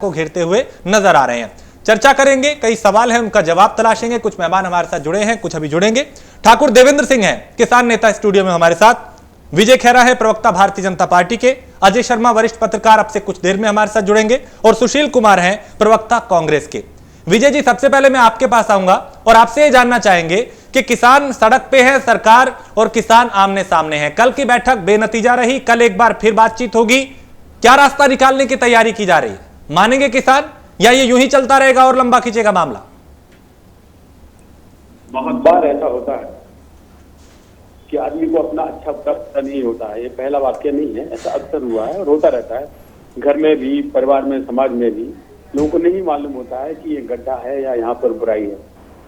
को घेरते हुए नजर आ रहे हैं। चर्चा करेंगे, कई सवाल हैं, उनका जवाब तलाशेंगे। कुछ मेहमान हमारे साथ जुड़े हैं, कुछ अभी जुड़ेंगे। ठाकुर देवेंद्र सिंह हैं, किसान नेता, स्टूडियो में हमारे साथ। विजय खेरा है, प्रवक्ता भारतीय जनता पार्टी के। अजय शर्मा, वरिष्ठ पत्रकार, अब से कुछ देर में हमारे साथ जुड़ेंगे। और सुशील कुमार हैं, प्रवक्ता कांग्रेस के। विजय जी, सबसे पहले मैं आपके पास आऊंगा और आपसे यह जानना चाहेंगे कि किसान सड़क पे है, सरकार और किसान आमने सामने हैं। कल की बैठक बेनतीजा रही, कल एक बार फिर बातचीत होगी। क्या रास्ता निकालने की तैयारी की जा रही है? मानेंगे किसान या ये यूं ही चलता रहेगा और लंबा खींचेगा मामला? बहुत बार ऐसा होता है कि आदमी को अपना अच्छा पता नहीं होता है। ये पहला वाक्य नहीं है, ऐसा अक्सर हुआ है और होता रहता है। घर में भी, परिवार में, समाज में भी लोगों को नहीं मालूम होता है कि ये गड्ढा है या यहाँ पर बुराई है।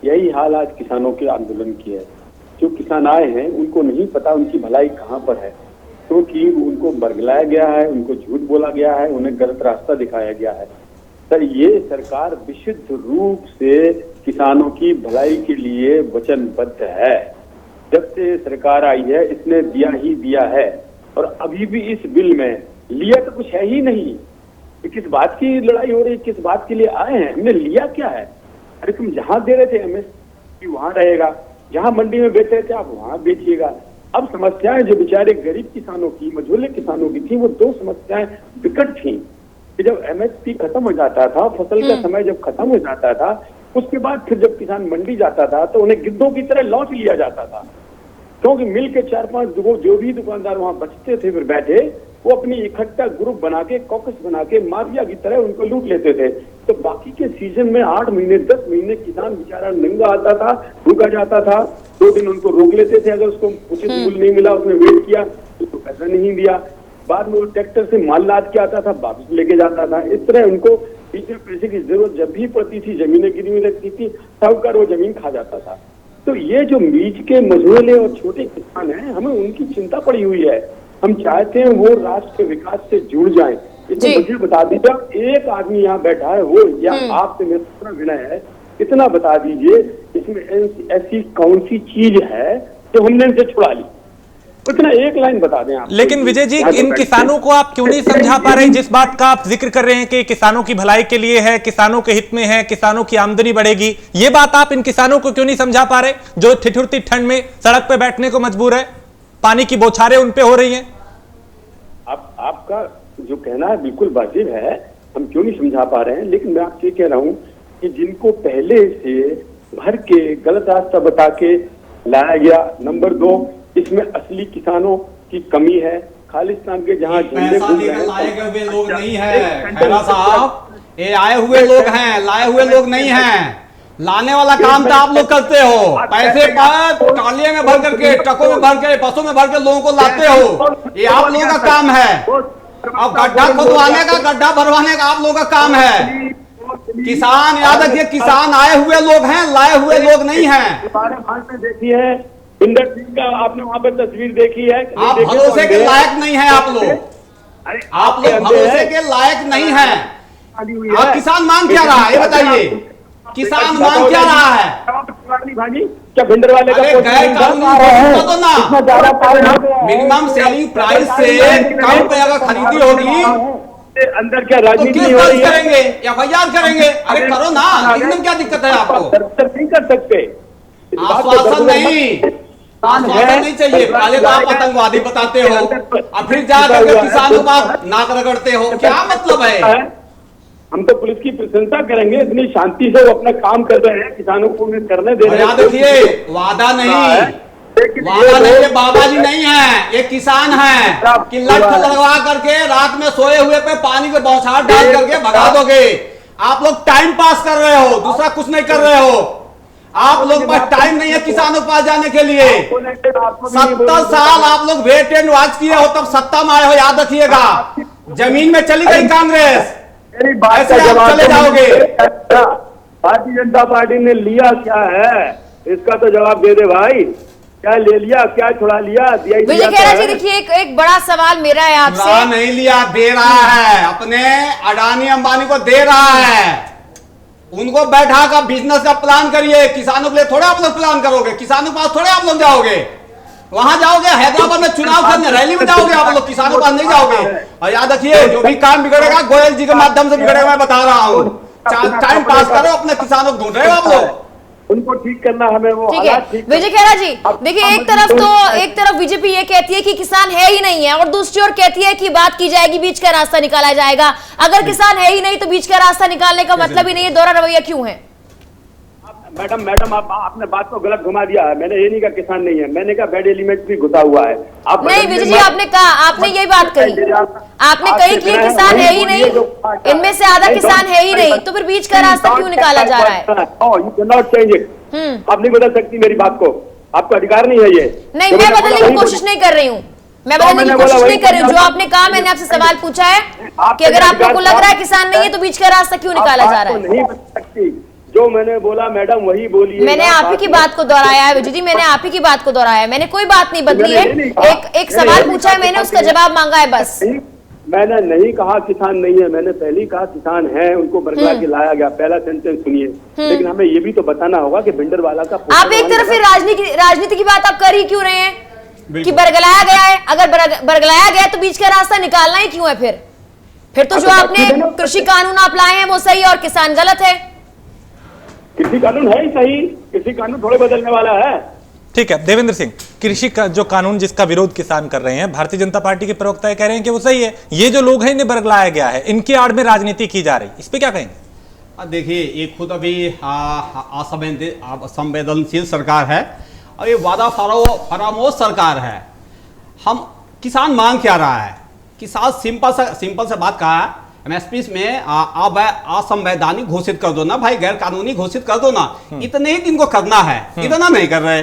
यही हाल आज किसानों के आंदोलन की है। जो किसान आए हैं उनको नहीं पता उनकी भलाई कहाँ पर है, क्योंकि उनको बरगलाया गया है, उनको झूठ बोला गया है, उन्हें गलत रास्ता दिखाया गया है। सर, ये सरकार विशुद्ध रूप से किसानों की भलाई के लिए वचनबद्ध है। जब से सरकार आई है इसने दिया ही दिया है। और अभी भी इस बिल में लिया तो कुछ है ही नहीं। किस बात की लड़ाई हो रही, किस बात के लिए आए हैं? हमने लिया क्या है? अरे तुम जहां दे रहे थे एमएसपी वहां रहेगा, जहां मंडी में बेच रहे थे आप वहां बेचिएगा। अब समस्याएं जो बेचारे गरीब किसानों की, मझोले किसानों की थी, वो दो समस्याएं विकट थी कि जब एमएसपी खत्म हो जाता था, फसल का समय जब खत्म हो जाता था, उसके बाद फिर जब किसान मंडी जाता था तो उन्हें गिद्धों की तरह लौट लिया जाता था, क्योंकि मिल के 4-5 जो भी दुकानदार वहां बचते थे फिर बैठे, वो अपनी इकट्ठा ग्रुप बना के, कॉकस बना के माफिया की तरह उनको लूट लेते थे। तो बाकी के सीजन में 8 महीने 10 महीने किसान बेचारा नंगा आता था, रुका जाता था। 2 दिन उनको रोक लेते थे, अगर उसको उचित मूल्य नहीं मिला, उसने वेट किया तो पैसा नहीं दिया। बाद में वो ट्रैक्टर से माल लाद के आता था, वापस लेके जाता था। इस तरह उनको बीच में पैसे की जरूरत जब भी पड़ती थी, जमीनें गिरवी लगती थी, साहूकार वो जमीन खा जाता था। तो ये जो बीच के मझोले और छोटे किसान हैं, हमें उनकी चिंता पड़ी हुई है। हम चाहते हैं वो राष्ट्र के विकास से जुड़ जाएं। इसमें मुझे बता दीजिए, एक आदमी यहाँ बैठा है वो या आपसे मेरा पूरा विनय है, इतना बता दीजिए इसमें ऐसी कौन सी चीज है जो हमने इनसे छुड़ा ली? इतना एक लाइन बता दें आप। लेकिन विजय जी, इन किसानों को आप क्यों नहीं समझा पा रहे? जिस बात का आप जिक्र कर रहे हैं कि किसानों की भलाई के लिए है, किसानों के हित में है, किसानों की आमदनी बढ़ेगी, ये बात आप इन किसानों को क्यों नहीं समझा पा रहे जो ठिठुरती ठंड में सड़क पे बैठने को मजबूर है, पानी की बौछारें उन पे हो रही हैं? आपका जो कहना है बिल्कुल वाजिब है, हम क्यों नहीं समझा पा रहे हैं। लेकिन मैं आपसे कह रहा हूं कि जिनको पहले से भर के गलत रास्ता बता के लाया गया, नंबर 2, इसमें असली किसानों की कमी है। खालिस्तान के जहां झंडे घूम रहे हैं, लाए हुए लोग नहीं है खैरा साहब, ये आए हुए लोग हैं, लाए हुए लोग नहीं हैं। लाने वाला काम तो आप लोग करते हो, पैसे पर ट्रॉलियों में भर करके, ट्रकों में भर के, बसों में भर के लोगों को लाते हो। ये आप लोगों का काम है। अब गड्ढा खुदवाने का, गड्ढा भरवाने का आप लोगों का काम है। किसान, याद रखिए, किसान आए हुए लोग हैं, लाए हुए लोग नहीं हैं। देखी है इंदर सिंह का, आपने वहां पर तस्वीर देखी है? आप भरोसे के लायक नहीं है। आप लोग भरोसे के लायक नहीं है। आप किसान मांग क्या रहा है ये बताइए? किसान मांग क्या रहा है? क्या भिंडर वाले का तो ना मिनिमम सेलिंग प्राइस से कम पे अगर खरीदी होगी अंदर क्या तो राजनीति केस हो रही दर्ज है? करेंगे, एफआईआर करेंगे। अरे करो ना, एकदम क्या दिक्कत है आपको? नहीं कर सकते, आश्वासन नहीं, आश्वासन नहीं चाहिए। पहले तो आप आतंकवादी बताते हो और फिर जाकर के किसानों का नाक रगड़ते हो, क्या मतलब है? हम तो पुलिस की प्रशंसा करेंगे, इतनी शांति से वो अपना काम कर रहे हैं, किसानों को करने दे रहे हैं। याद रखिए, वादा नहीं, वादा नहीं, ये बाबा जी नहीं है, ये किसान है कि लठ लगवा करके रात में सोए हुए पे पानी के बौछार डाल करके भगा दोगे। आप लोग टाइम पास कर रहे हो, दूसरा कुछ नहीं कर रहे हो। आप लोग पास टाइम नहीं है किसानों के पास जाने के लिए। 70 साल आप लोग वेट एंड वॉच किए हो, तब सत्ता में आए हो, याद रखिएगा। जमीन में चली गई कांग्रेस, ऐसे आप चले जाओगे। भारतीय जनता पार्टी ने लिया क्या है, इसका तो जवाब दे दे भाई। क्या ले लिया, क्या छुड़ा लिया? विजय खेरा जी, देखिए एक बड़ा सवाल मेरा है आपसे। नहीं लिया, दे रहा है, अपने अडानी अंबानी को दे रहा है। उनको बैठा कर बिजनेस का प्लान करिए। किसानों के लिए थोड़े आप लोग प्लान करोगे, किसानों के पास थोड़े आप लोग जाओगे। वहां जाओगे, हैदराबाद में चुनाव करने रैली में जाओगे आप लोग, किसानों के पास नहीं जाओगे। और याद रखिए जो भी काम बिगड़ेगा गोयल जी के माध्यम से बिगड़ेगा, मैं बता रहा हूँ। टाइम पास करो, अपने किसानों को ढूंढ रहे हो आप लोग, उनको ठीक करना हमें, वो ठीक है विजय खेरा जी। देखिए एक तरफ बीजेपी ये कहती है कि किसान है ही नहीं है, और दूसरी ओर कहती है कि बात की जाएगी, बीच का रास्ता निकाला जाएगा। अगर किसान है ही नहीं तो बीच का रास्ता निकालने का मतलब ही नहीं है, दोहरा रवैया क्यों है? मैडम आपने बात को गलत घुमा दिया है। मैंने ये नहीं कहा किसान नहीं है, मैंने कहा बैड एलिमेंट भी घुसा हुआ है। आप नहीं विजय जी, आपने कहा, आपने यही बात कही, आपने कही कि किसान है ही नहीं, इनमें से आधा किसान है ही नहीं, तो फिर बीच का रास्ता क्यों निकाला जा रहा है? Not change it. आप नहीं बदल सकती मेरी बात को, आपको अधिकार नहीं है ये। नहीं, मैं बदलने की कोशिश नहीं कर रही हूँ, मैं बदलने की कोशिश नहीं कर रही हूँ। जो आपने कहा, मैंने आपसे सवाल पूछा है कि अगर आप लोगों को लग रहा है किसान नहीं है तो बीच का रास्ता क्यों निकाला जा रहा है? नहीं बदल सकती, जो मैंने बोला मैडम वही बोलिए। मैंने आप ही की बात को दोहराया है विजय जी, मैंने आप ही की बात को दोहराया है, मैंने कोई बात नहीं बदली है। एक सवाल पूछा है मैंने, उसका जवाब मांगा है बस। मैंने नहीं कहा किसान नहीं है, मैंने पहले ही कहा किसान है, उनको बरगला के लाया गया। पहला सेंटेंस सुनिए, लेकिन हमें ये भी तो बताना होगा कि भिंडरवाला का आप एक तरफ फिर राजनीति की बात आप कर ही क्यों रहे हैं कि बरगलाया गया है? अगर बरगलाया गया तो बीच का रास्ता निकालना ही क्यों है? फिर तो जो आपने कृषि कानून आप लाए हैं वो सही है और किसान गलत है। कृषि कानून है ही सही, कृषि कानून थोड़े बदलने वाला है। ठीक है देवेंद्र सिंह, कृषि का जो कानून जिसका विरोध किसान कर रहे हैं, भारतीय जनता पार्टी के प्रवक्ता कह रहे हैं कि वो सही है। ये जो लोग हैं इन्हें बरगलाया गया है, इनकी आड़ में राजनीति की जा रही, इस पे क्या कहेंगे? देखिए ये खुद अभी असंवेदनशील सरकार है और ये वादा फरामोश सरकार है। हम किसान मांग क्या रहा है? किसान सिंपल से बात कहा है, एमएसपी में आप असंवैधानिक घोषित कर दो ना भाई, गैर कानूनी घोषित कर दो ना। इतने ही इनको करना है, इतना नहीं कर रहे।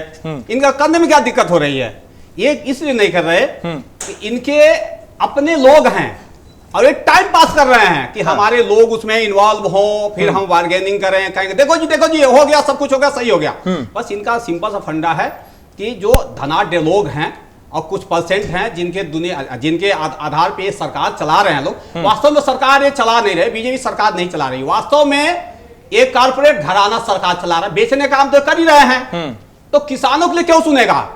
इनका करने में क्या दिक्कत हो रही है? ये इसलिए नहीं कर रहे कि इनके अपने लोग हैं और ये टाइम पास कर रहे हैं कि हमारे लोग उसमें इन्वॉल्व हो, फिर हम बार्गेनिंग करें, कहेंगे देखो जी हो गया, सब कुछ हो गया, सही हो गया। बस इनका सिंपल सा फंडा है कि जो धनाढ्य लोग हैं और कुछ परसेंट हैं जिनके आधार पे सरकार चला रहे हैं लोग, वास्तव में सरकार ये चला नहीं रहे, बीजेपी सरकार नहीं चला रही, वास्तव में एक कारपोरेट घराना सरकार चला रहा है। बेचने का काम तो कर ही रहे हैं, तो किसानों के लिए क्यों सुनेगा?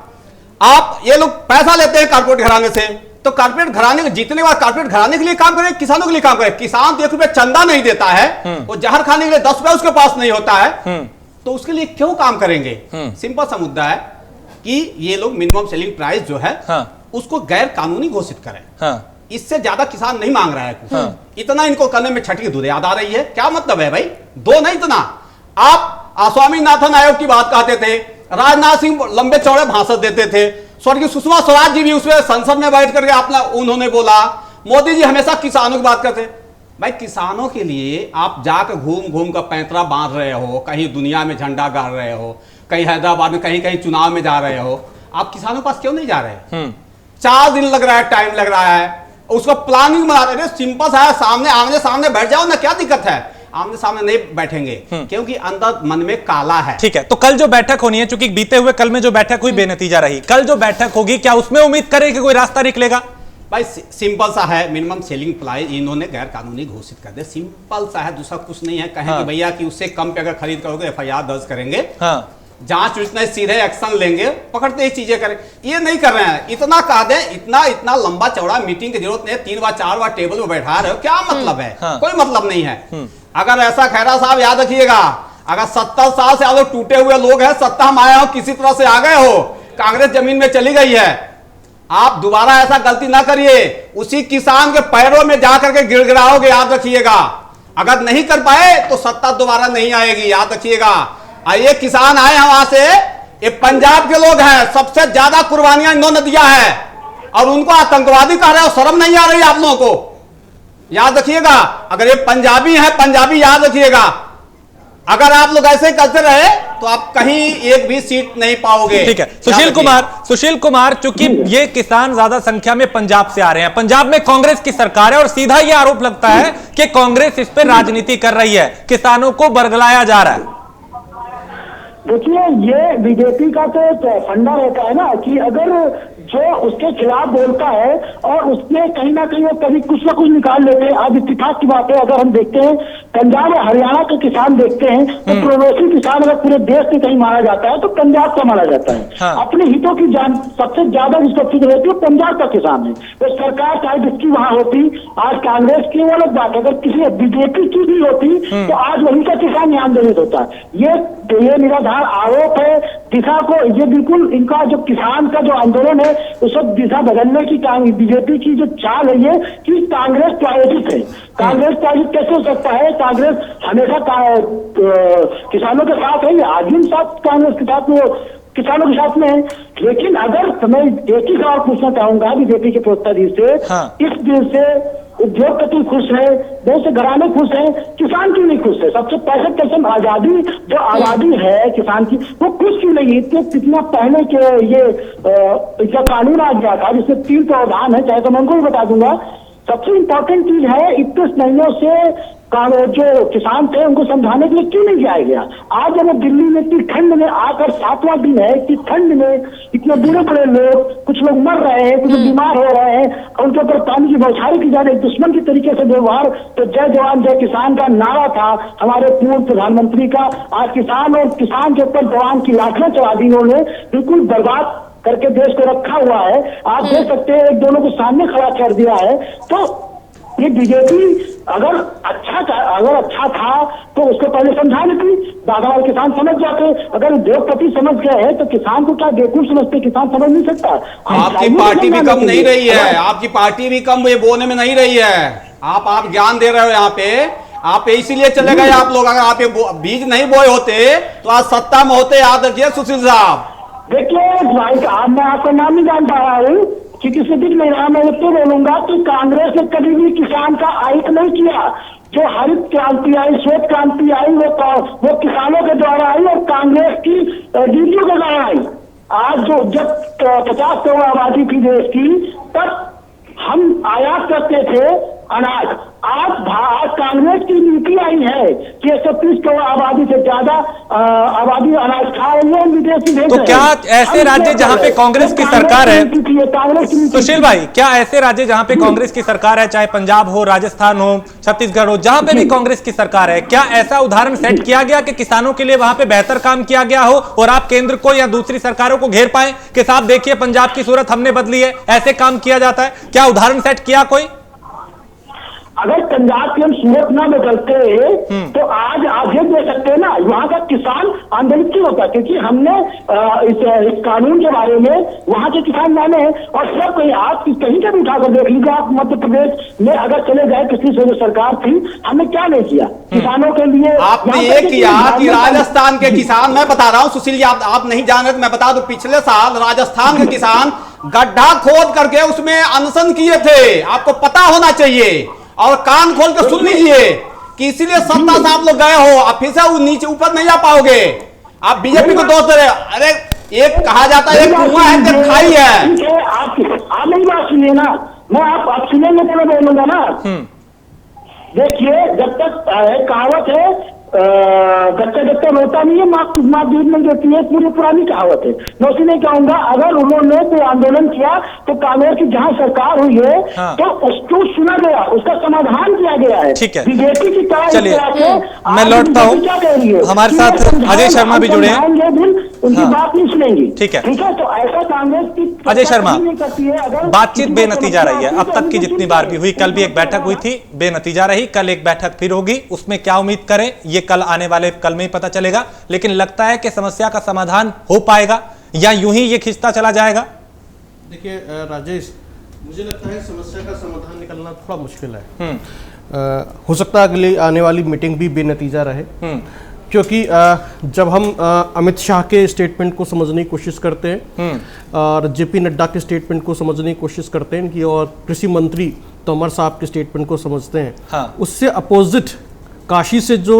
आप ये लोग पैसा लेते हैं कारपोरेट घराने से, तो कारपोरेट घराने के जीतने के बाद कारपोरेट घराने के लिए काम करें, किसानों के लिए काम करें। किसान तो 1 रुपया चंदा नहीं देता है, वो जहर खाने के लिए 10 रुपया उसके पास नहीं होता है, तो उसके लिए क्यों काम करेंगे? सिंपल सा मुद्दा है कि ये लोग मिनिमम सेलिंग प्राइस जो है उसको गैर कानूनी घोषित करें। इससे ज्यादा किसान नहीं मांग रहा है। इतना इनको करने में छठी दूध याद आ रही है। क्या मतलब है भाई? दो नहीं, इतना आप स्वामीनाथन आयोग की बात कहते थे, राजनाथ सिंह लंबे चौड़े भाषण देते थे, स्वर्गीय सुषमा स्वराज जी भी उसमें संसद में बैठ करके उन्होंने बोला, मोदी जी हमेशा किसानों की बात करते। भाई किसानों के लिए आप जाकर घूम कर पैंतरा बांध रहे हो, कहीं दुनिया में झंडा गाड़ रहे हो, कहीं हैदराबाद में कहीं चुनाव में जा रहे हो, आप किसानों के पास क्यों नहीं जा रहे? 4 दिन लग रहा है, टाइम लग रहा है, उसको प्लानिंग बना रहे हैं। सिंपल सा है, आमने सामने बैठ जाओ ना, क्या दिक्कत है? आमने सामने नहीं बैठेंगे क्योंकि अंदर मन में काला है। ठीक है, तो कल जो बैठक होनी है, चूंकि बीते हुए कल में जो बैठक हुई बेनतीजा रही, कल जो बैठक होगी क्या उसमें उम्मीद करें कि कोई रास्ता निकलेगा? भाई सिंपल सा है, मिनिमम सेलिंग प्राइस इन्होंने गैर कानूनी घोषित कर दिया, सिंपल सा है, दूसरा कुछ नहीं है। कहें कि भैया कि उससे कम पे अगर खरीद करोगे एफआईआर दर्ज करेंगे, जांच उतना सीधे एक्शन लेंगे, पकड़ते ही चीजें करें। ये नहीं कर रहे हैं। इतना कह दें, इतना लंबा चौड़ा मीटिंग की जरूरत नहीं है, 3 बार 4 बार टेबल पर बैठा रहे हो, क्या मतलब है? कोई मतलब नहीं है। अगर ऐसा खैरा साहब याद रखिएगा, अगर 70 साल से आप टूटे हुए लोग हैं, सत्ता हम आए हो, किसी तरह से आ गए हो, कांग्रेस जमीन में चली गई है, आप दोबारा ऐसा गलती ना करिए, उसी किसान के पैरों में जाकर के गिड़गिड़ाओगे, याद रखिएगा। अगर नहीं कर पाए तो सत्ता दोबारा नहीं आएगी, याद रखिएगा। ये किसान आए हैं वहां से, ये पंजाब के लोग हैं, सबसे ज्यादा कुर्बानियां इन्होंने दिया है, और उनको आतंकवादी कह रहे हो, शर्म नहीं आ रही आप लोगों को? याद रखिएगा, अगर ये पंजाबी है, पंजाबी याद रखिएगा, अगर आप लोग ऐसे करते रहे तो आप कहीं एक भी सीट नहीं पाओगे। ठीक है, सुशील कुमार, चूंकि ये किसान ज्यादा संख्या में पंजाब से आ रहे हैं, पंजाब में कांग्रेस की सरकार है और सीधा ये आरोप लगता है कि कांग्रेस इस पर राजनीति कर रही है, किसानों को बरगलाया जा रहा है। देखिए, ये बीजेपी का तो एक फंडा रहता है ना कि अगर जो उसके खिलाफ बोलता है और उसमें कहीं ना कहीं वो कभी कुछ ना कुछ निकाल लेते हैं। आज इत्तेफाक की बात है, अगर हम देखते हैं पंजाब और हरियाणा के किसान देखते हैं तो प्रवासी किसान अगर पूरे देश में कहीं माना जाता है तो पंजाब का माना जाता है। हाँ। अपने हितों की जान सबसे ज्यादा जिसको फिक्र रहती है पंजाब का किसान है। तो सरकार चाहे जिसकी वहां होती, आज कांग्रेस की वो अलग बात है, अगर किसी बीजेपी की भी होती तो आज वही का किसान यहाँ आंदोलित होता है। ये निराधार आरोप है दिशा को, ये बिल्कुल इनका जो किसान का जो आंदोलन है उस वक्त दिशा बदलने की बीजेपी की जो चाल है ये कि कांग्रेस प्रायोजित है। कांग्रेस प्रायोजित कैसे हो सकता है? कांग्रेस हमेशा किसानों के साथ है, आज भी साथ कांग्रेस के साथ वो किसानों के साथ में है। लेकिन अगर मैं एक ही सवाल पूछना चाहूंगा बीजेपी के प्रवक्ता जी से, इस दिन से उद्योगपति खुश है, बहुत से घराने खुश हैं, किसान क्यों नहीं खुश है? सबसे 65% आजादी जो आबादी है किसान की वो खुश क्यों नहीं? कितना पहले के ये कानून आ गया था जिसमें 3 प्रावधान है, चाहे तो मैं उनको भी बता दूंगा। सबसे इम्पोर्टेंट चीज है 21 महीनों से जो किसान थे उनको समझाने के लिए क्यों नहीं जाया गया? आज जब दिल्ली में इतनी ठंड में आकर 7वां दिन है, इतनी ठंड में इतने बूढ़े बड़े लोग, कुछ लोग मर रहे हैं, कुछ बीमार हो रहे हैं, उनके ऊपर पानी की बौछारें की जा रही है, दुश्मन की तरीके से व्यवहार। तो जय जवान जय किसान का नारा था हमारे पूर्व प्रधानमंत्री का, आज किसान और किसान के ऊपर जवान की लाठियां चला दी उन्होंने, बिल्कुल बर्बाद करके देश को रखा हुआ है। आप देख सकते हैं एक दोनों को सामने खड़ा कर दिया है। तो ये बीजेपी अगर अच्छा था तो उसको पहले समझा लेती, बागवान किसान समझ जाते। अगर उद्योगपति समझ गए हैं तो किसान को क्या बेवकूफ समझते? किसान समझ नहीं सकता। आपकी पार्टी भी कम नहीं रही है, आपकी पार्टी भी कम ये बोलने में नहीं रही है। आप ज्ञान दे रहे हो यहाँ पे, आप इसीलिए चले गए आप लोग। अगर आप ये बीज नहीं बोए होते तो आज सत्ता में होते। याद रखिए सुशील साहब। देखिए भाई साहब, मैं आपका नाम नहीं जान पा रहा हूँ कि किसी दिन नहीं रहा। मैं तो बोलूंगा कि कांग्रेस ने कभी भी किसान का आहित नहीं किया। जो हरित क्रांति आई, श्वेत क्रांति आई, वो किसानों के द्वारा आई और कांग्रेस की नीतियों के द्वारा आई। आज जब 50 करोड़ आबादी थी देश की, तब हम आयात करते थे अनाज। आज कांग्रेस की नीति आई है कि 130 करोड़ आबादी से ज्यादा आबादी अनाज खा रही है, विदेशी भेज। तो क्या ऐसे राज्य जहां पे कांग्रेस की सरकार है, सुशील भाई, क्या ऐसे राज्य जहां पे कांग्रेस की सरकार है, चाहे पंजाब हो, राजस्थान हो, छत्तीसगढ़ हो, जहां पे भी कांग्रेस की सरकार है, क्या ऐसा उदाहरण सेट किया गया कि किसानों के लिए वहां पे बेहतर काम किया गया हो और आप केंद्र को या दूसरी सरकारों को घेर पाए कि साहब देखिए पंजाब की सूरत हमने बदली है, ऐसे काम किया जाता है? क्या उदाहरण सेट किया कोई? अगर पंजाब की हम सूरत ना बदलते तो आज ये दे सकते हैं ना, वहां का किसान आंदोलित क्यों होता? क्योंकि हमने इस कानून के बारे में वहां के किसान माने हैं। और सब कहीं आप कहीं का भी उठाकर देख लीजिए, आप मध्य प्रदेश में अगर चले जाए, पिछली जो सरकार थी, हमने क्या नहीं किया किसानों के लिए? आपने ये किया कि राजस्थान के किसान, मैं बता रहा हूँ सुशील जी, आप नहीं जान रहे, मैं बता दूं, पिछले साल राजस्थान के किसान गड्ढा खोद करके उसमें अनशन किए थे। आपको पता होना चाहिए और कान खोल के सुन लीजिए कि इसीलिए सत्ता से आप लोग गए हो। आप फिर से नीचे ऊपर नहीं जा पाओगे। आप बीजेपी को दोस्त रहे। अरे एक कहा जाता है, एक कुआं है जो खाई है। आप मेरी बात सुनिए ना, मैं आप सुनेंगे तो मैं बोलूंगा ना। देखिए, जब तक कहावत है बच्चा जब तक रोता नहीं है माँ दूध नहीं देती है, पूरी पुरानी कहावत है। मैं उसी नहीं कहूंगा, अगर उन्होंने कोई आंदोलन किया तो कांग्रेस की जहां सरकार हुई है तो उसको सुना गया, उसका समाधान किया गया है। ठीक है, बीजेपी की चलिए मैं लौटता हूँ। हमारे साथ अजय शर्मा भी जुड़े हैं, उनकी बात नहीं सुनेंगी। ठीक है, ठीक है। तो ऐसा कांग्रेस की अजय शर्मा, बातचीत बेनतीजा रही है अब तक की जितनी बार भी हुई। कल भी एक बैठक हुई थी, बेनतीजा रही। कल एक बैठक फिर होगी, उसमें क्या उम्मीद करें ये कल आने वाले कल में ही पता चलेगा। लेकिन लगता है कि समस्या का समाधान हो पाएगा या यूं ही ये खिंचता चला जाएगा? देखिए राजेश, मुझे लगता है समस्या का समाधान निकलना थोड़ा मुश्किल है। हो सकता है अगली आने वाली मीटिंग भी बेनतीजा रहे, क्योंकि जब हम अमित शाह के स्टेटमेंट को समझने की कोशिश करते हैं और जेपी नड्डा के स्टेटमेंट को समझने की कोशिश करते हैं कि और कृषि मंत्री तोमर साहब के स्टेटमेंट को समझते हैं, उससे अपोजिट काशी से जो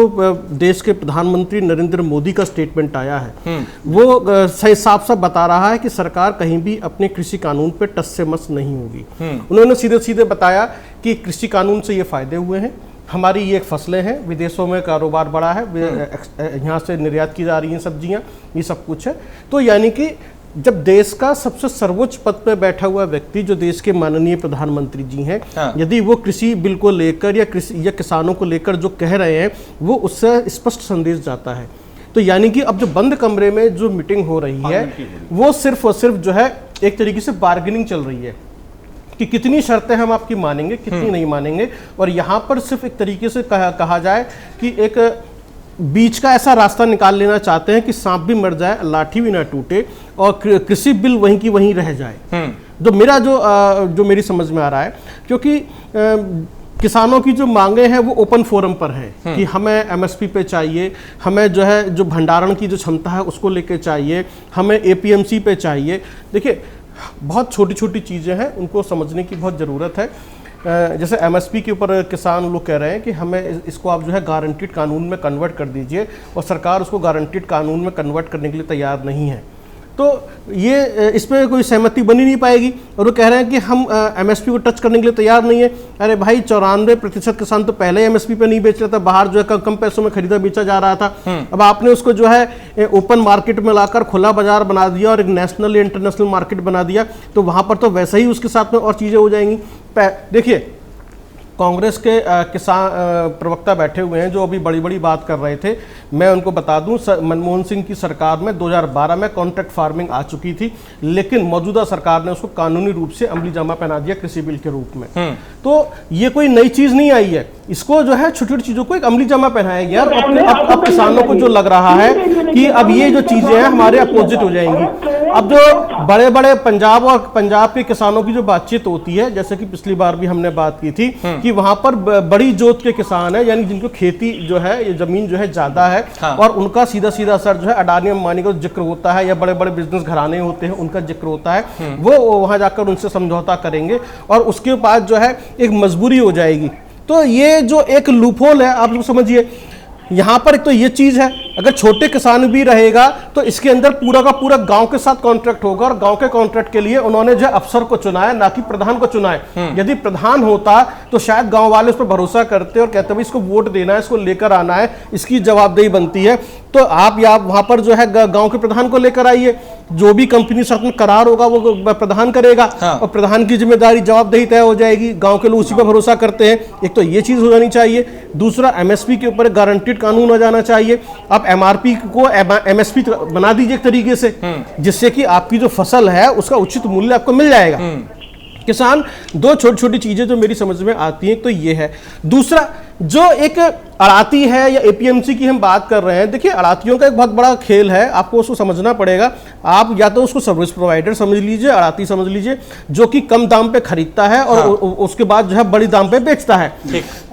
देश के प्रधानमंत्री नरेंद्र मोदी का स्टेटमेंट आया है, वो साफ साफ बता रहा है कि सरकार कहीं भी अपने कृषि कानून पे टस से मस नहीं होगी। उन्होंने सीधे सीधे बताया कि कृषि कानून से ये फायदे हुए हैं, हमारी ये फसलें हैं, विदेशों में कारोबार बढ़ा है, यहाँ से निर्यात की जा रही हैं सब्जियाँ, ये सब कुछ है। तो यानी कि जब देश का सबसे सर्वोच्च पद पर बैठा हुआ व्यक्ति जो देश के माननीय प्रधानमंत्री जी हैं, यदि वो कृषि बिल को लेकर या किसानों को लेकर जो कह रहे हैं वो उससे स्पष्ट संदेश जाता है। तो यानी कि अब जो बंद कमरे में जो मीटिंग हो रही है वो सिर्फ और सिर्फ जो है एक तरीके से बार्गेनिंग चल रही है कि कितनी शर्तें हम आपकी मानेंगे, कितनी नहीं मानेंगे। और यहाँ पर सिर्फ एक तरीके से कहा जाए कि एक बीच का ऐसा रास्ता निकाल लेना चाहते हैं कि सांप भी मर जाए, लाठी भी ना टूटे और कृषि बिल वहीं की वहीं रह जाए। जो मेरा जो मेरी समझ में आ रहा है, क्योंकि किसानों की जो मांगे हैं वो ओपन फोरम पर है कि हमें एमएसपी पे चाहिए, हमें जो है जो भंडारण की जो क्षमता है उसको लेके चाहिए, हमें एपीएमसी पे चाहिए। देखिए बहुत छोटी छोटी चीज़ें हैं, उनको समझने की बहुत ज़रूरत है। जैसे एमएसपी के ऊपर किसान लोग कह रहे हैं कि हमें इसको आप जो है गारंटीड कानून में कन्वर्ट कर दीजिए, और सरकार उसको गारंटीड कानून में कन्वर्ट करने के लिए तैयार नहीं है। तो ये इस पर कोई सहमति बनी नहीं पाएगी। और वो कह रहे हैं कि हम एमएसपी को टच करने के लिए तैयार नहीं है। अरे भाई 94% किसान तो पहले एमएसपी पे नहीं बेच रहा था, बाहर जो है कम पैसों में खरीदा बेचा जा रहा था। अब आपने उसको जो है ओपन मार्केट में लाकर खुला बाजार बना दिया और एक नेशनल इंटरनेशनल मार्केट बना दिया, तो वहां पर तो वैसे ही उसके साथ में और चीजें हो जाएंगी। देखिए कांग्रेस के किसान प्रवक्ता बैठे हुए हैं जो अभी बड़ी बड़ी बात कर रहे थे। मैं उनको बता दूं, मनमोहन सिंह की सरकार में 2012 में कॉन्ट्रैक्ट फार्मिंग आ चुकी थी, लेकिन मौजूदा सरकार ने उसको कानूनी रूप से अमली जामा पहना दिया कृषि बिल के रूप में। तो ये कोई नई चीज नहीं आई है, इसको जो है छोटी छोटी चीजों को एक अमली जामा पहनाया गया। अब किसानों को जो लग रहा है कि अब ये जो चीजें हैं हमारे अपोजिट हो जाएंगी। अब जो बड़े बड़े पंजाब के किसानों की जो बातचीत होती है, जैसे कि पिछली बार भी हमने बात की थी कि वहां पर बड़ी जोत के किसान है, यानी जिनको खेती जो है ये जमीन जो है ज्यादा है, और उनका सीधा सीधा असर जो है अडानी अंबानी का जिक्र होता है या बड़े बड़े बिजनेस घराने होते हैं उनका जिक्र होता है, वो वहां जाकर उनसे समझौता करेंगे और उसके बाद जो है एक मजबूरी हो जाएगी। तो ये जो एक लूपहोल है आप लोग समझिए, यहाँ पर एक तो ये चीज है, अगर छोटे किसान भी रहेगा तो इसके अंदर पूरा का पूरा गांव के साथ कॉन्ट्रैक्ट होगा, और गांव के कॉन्ट्रैक्ट के लिए उन्होंने जो अफसर को चुना है, ना कि प्रधान को चुना है। यदि प्रधान होता तो शायद गांव वाले उस पर भरोसा करते और कहते भाई इसको वोट देना है, इसको लेकर आना है, इसकी जवाबदेही बनती है। तो आप या वहां पर जो है गांव के प्रधान को लेकर आइए, जो भी कंपनी साथ में करार होगा वो प्रधान करेगा, और प्रधान की जिम्मेदारी जवाबदेही तय हो जाएगी, गांव के लोग उसी पर भरोसा करते हैं। एक तो ये चीज हो जानी चाहिए। दूसरा, एमएसपी के ऊपर गारंटीड कानून हो जाना चाहिए। आप एमआरपी को एमएसपी बना दीजिए एक तरीके से, जिससे कि आपकी जो फसल है उसका उचित मूल्य आपको मिल जाएगा। किसान दो छोटी छोटी चीजें जो मेरी समझ में आती हैं तो ये है। दूसरा, जो एक अड़ाती है या एपीएमसी की हम बात कर रहे हैं, देखिए अड़ातियों का एक बहुत बड़ा खेल है, आपको उसको समझना पड़ेगा। आप या तो उसको सर्विस प्रोवाइडर समझ लीजिए, अड़ाती समझ लीजिए, जो कि कम दाम पे खरीदता है और उसके बाद जो है बड़ी दाम पे बेचता है।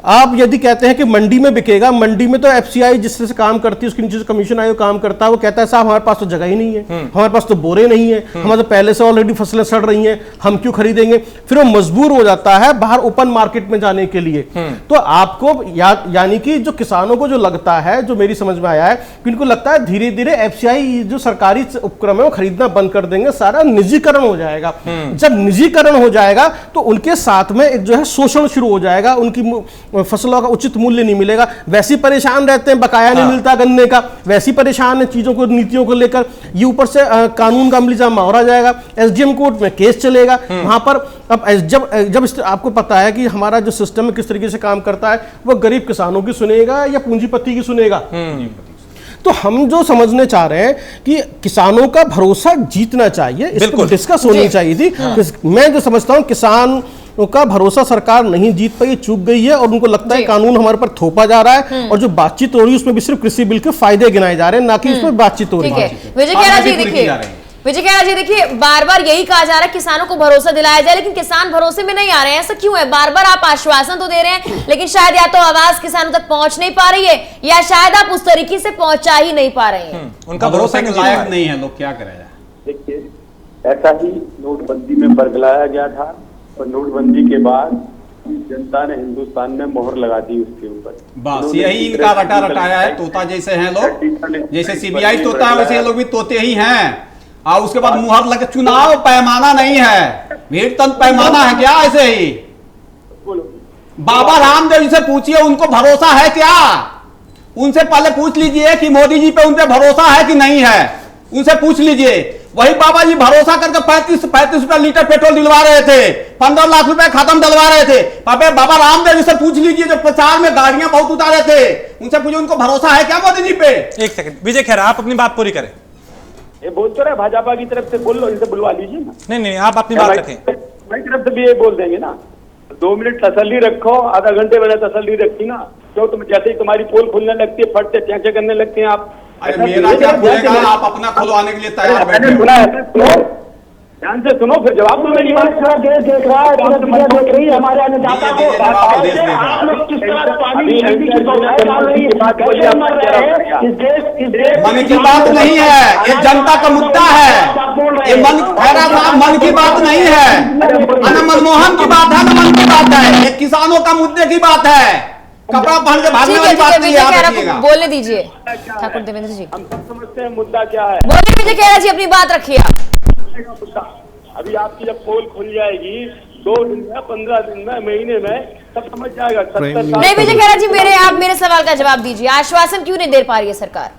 आप यदि कहते हैं कि मंडी में बिकेगा, मंडी में तो एफसीआई जिस तरह से काम करती है, उसके नीचे कमीशन आयोग काम करता है, वो कहता है साहब हमारे पास तो जगह ही नहीं है, हमारे पास तो बोरे नहीं है, हमारे तो पहले से ऑलरेडी फसलें सड़ रही हैं, हम क्यों खरीदेंगे। फिर वो मजबूर हो जाता है बाहर ओपन मार्केट में जाने के लिए। तो आपको यानी कि जो किसानों को जो लगता है, जो मेरी समझ में आया है कि उनको लगता है धीरे धीरे एफसीआई जो सरकारी उपक्रम है वो खरीदना बंद कर देंगे, सारा निजीकरण हो जाएगा। जब निजीकरण हो जाएगा तो उनके साथ में एक जो है शोषण शुरू हो जाएगा, उनकी फसलों का उचित मूल्य नहीं मिलेगा। वैसे परेशान रहते हैं, बकाया नहीं मिलता गन्ने का, वैसी परेशान है चीजों को, नीतियों को लेकर। ये ऊपर से कानून का अमली जामा हो जाएगा, एसडीएम कोर्ट में केस चलेगा वहां पर। अब जब आपको पता है कि हमारा जो सिस्टम है किस तरीके से काम करता है, वो गरीब किसानों की सुनेगा या पूंजीपति की सुनेगा। तो हम जो समझने चाह रहे हैं कि किसानों का भरोसा जीतना चाहिए, इस पर डिस्कस होनी चाहिए थी। मैं जो समझता हूं किसान का भरोसा सरकार नहीं जीत पाई, चूक गई है, और उनको लगता है कानून हमारे पर थोपा जा रहा है, और जो बातचीत हो रही है उसमें भी सिर्फ कृषि बिल के फायदे गिनाए जा रहे हैं, ना कि उसमें बातचीत हो रही है। विजय खेरा जी देखिए, बार बार यही कहा जा रहा है किसानों को भरोसा दिलाया जाए, लेकिन किसान भरोसे में नहीं आ रहे हैं। ऐसा क्यों है? बार बार आप आश्वासन तो दे रहे हैं, लेकिन शायद या तो आवाज किसानों तक पहुंच नहीं पा रही है, या शायद आप उस तरीके से पहुंचा ही नहीं पा रहे हैं। उनका भरोसा के लायक नहीं है लोग, क्या करें। देखिए, ऐसा ही नोटबंदी में बरगलाया गया था, और नोटबंदी के बाद जनता ने, हिंदुस्तान ने मोहर लगा दी उसके ऊपर। बस यही इनका रटा रटाया है। तोता जैसे हैं लोग, जैसे सीबीआई तोता है वैसे ये लोग भी तोते ही हैं। और उसके बाद मुहर लगे। चुनाव पैमाना नहीं है, भीड़ तंत्र पैमाना है क्या? ऐसे ही बाबा रामदेव से पूछिए, उनको भरोसा है क्या? उनसे पहले पूछ लीजिए कि मोदी जी पे उन पे भरोसा है कि नहीं है, उनसे पूछ लीजिए। वही बाबा जी भरोसा करके 35 रुपए लीटर पेट्रोल दिलवा रहे थे, 15 लाख रुपए खत्म डलवा रहे थे। बाबा रामदेव जी से पूछ लीजिए, जो प्रचार में गाड़ियां बहुत उतारे थे, उनसे पूछिए उनको भरोसा है क्या मोदी जी पे। एक सेकंड विजय खेरा, आप अपनी बात पूरी करें। ये बोल तो रहे भाजपा की तरफ से, बोल लो, इनसे बुलवा लीजिए ना। नहीं, आप अपनी बात रखें। हमारी तरफ से भी ये बोल देंगे ना, 2 मिनट तसल्ली रखो, आधा घंटे मैंने तसल्ली रखी ना, तो तुम जैसे ही तुम्हारी पोल खुलने लगती है, फटते चेंचे करने लगते हैं आप। अरे मेरा क्या खुलेगा, आप अपना खुलवाने के लिए तैयार बैठे हो। ध्यान से सुनो, फिर जवाब दो मेरी बात। देश देख रहा है, देख रही है हमारे अन्नदाता को। आप लोग किस तरह पानी डाल रही है, कैसे मर रहे हैं इस देश। मन की बात नहीं है, ये जनता का मुद्दा है। ये मन की बात नहीं है, न मनमोहन की बात है, न मन की बात है, ये किसानों का मुद्दे की बात है। कपड़ा पहन के भागने वाली बात नहीं है। बोलने दीजिए ठाकुर देवेंद्र जी, हम सब समझते हैं मुद्दा क्या है। बोलिए विजय खेरा जी, अपनी बात रखिए आप। अभी आपकी जब पोल खुल जाएगी 2 दिन में, 15 दिन में, महीने में, सब समझ जाएगा। 70 साल नहीं विजय खेरा जी, आप मेरे सवाल का जवाब दीजिए। आश्वासन क्यों नहीं दे पा रही है सरकार?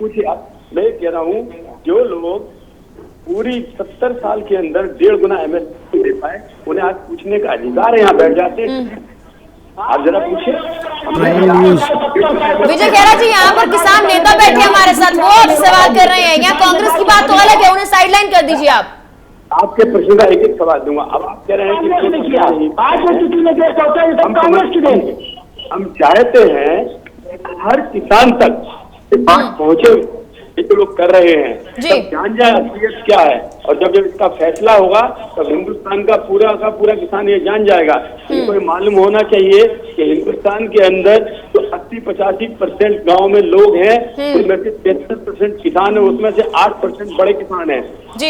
पूछिए आप। मैं कह रहा हूँ, जो लोग पूरी 70 साल के अंदर 1.5 गुना MSP दे पाए, उन्हें आज पूछने का अधिकार है। यहाँ बैठ जाते हैं, आप जरा पूछिए। विजय खेरा जी, यहाँ पर किसान नेता बैठे हमारे साथ, वो अब सवाल कर रहे हैं। यहाँ कांग्रेस की बात तो अलग है, उन्हें साइडलाइन कर दीजिए आप। आपके प्रश्न का एक सवाल दूंगा। अब आप कह रहे हैं कि हम चाहते हैं हर किसान तक बात पहुंचे, ये तो लोग कर रहे हैं, तब जान जाए असलियत क्या है। और जब इसका फैसला होगा तब हिंदुस्तान का पूरा किसान ये जान जाएगा। इनको ये मालूम होना चाहिए कि हिंदुस्तान के अंदर जो 80-85% गाँव में लोग हैं, उनमें से 73% किसान है, उसमें से 8% बड़े किसान हैं।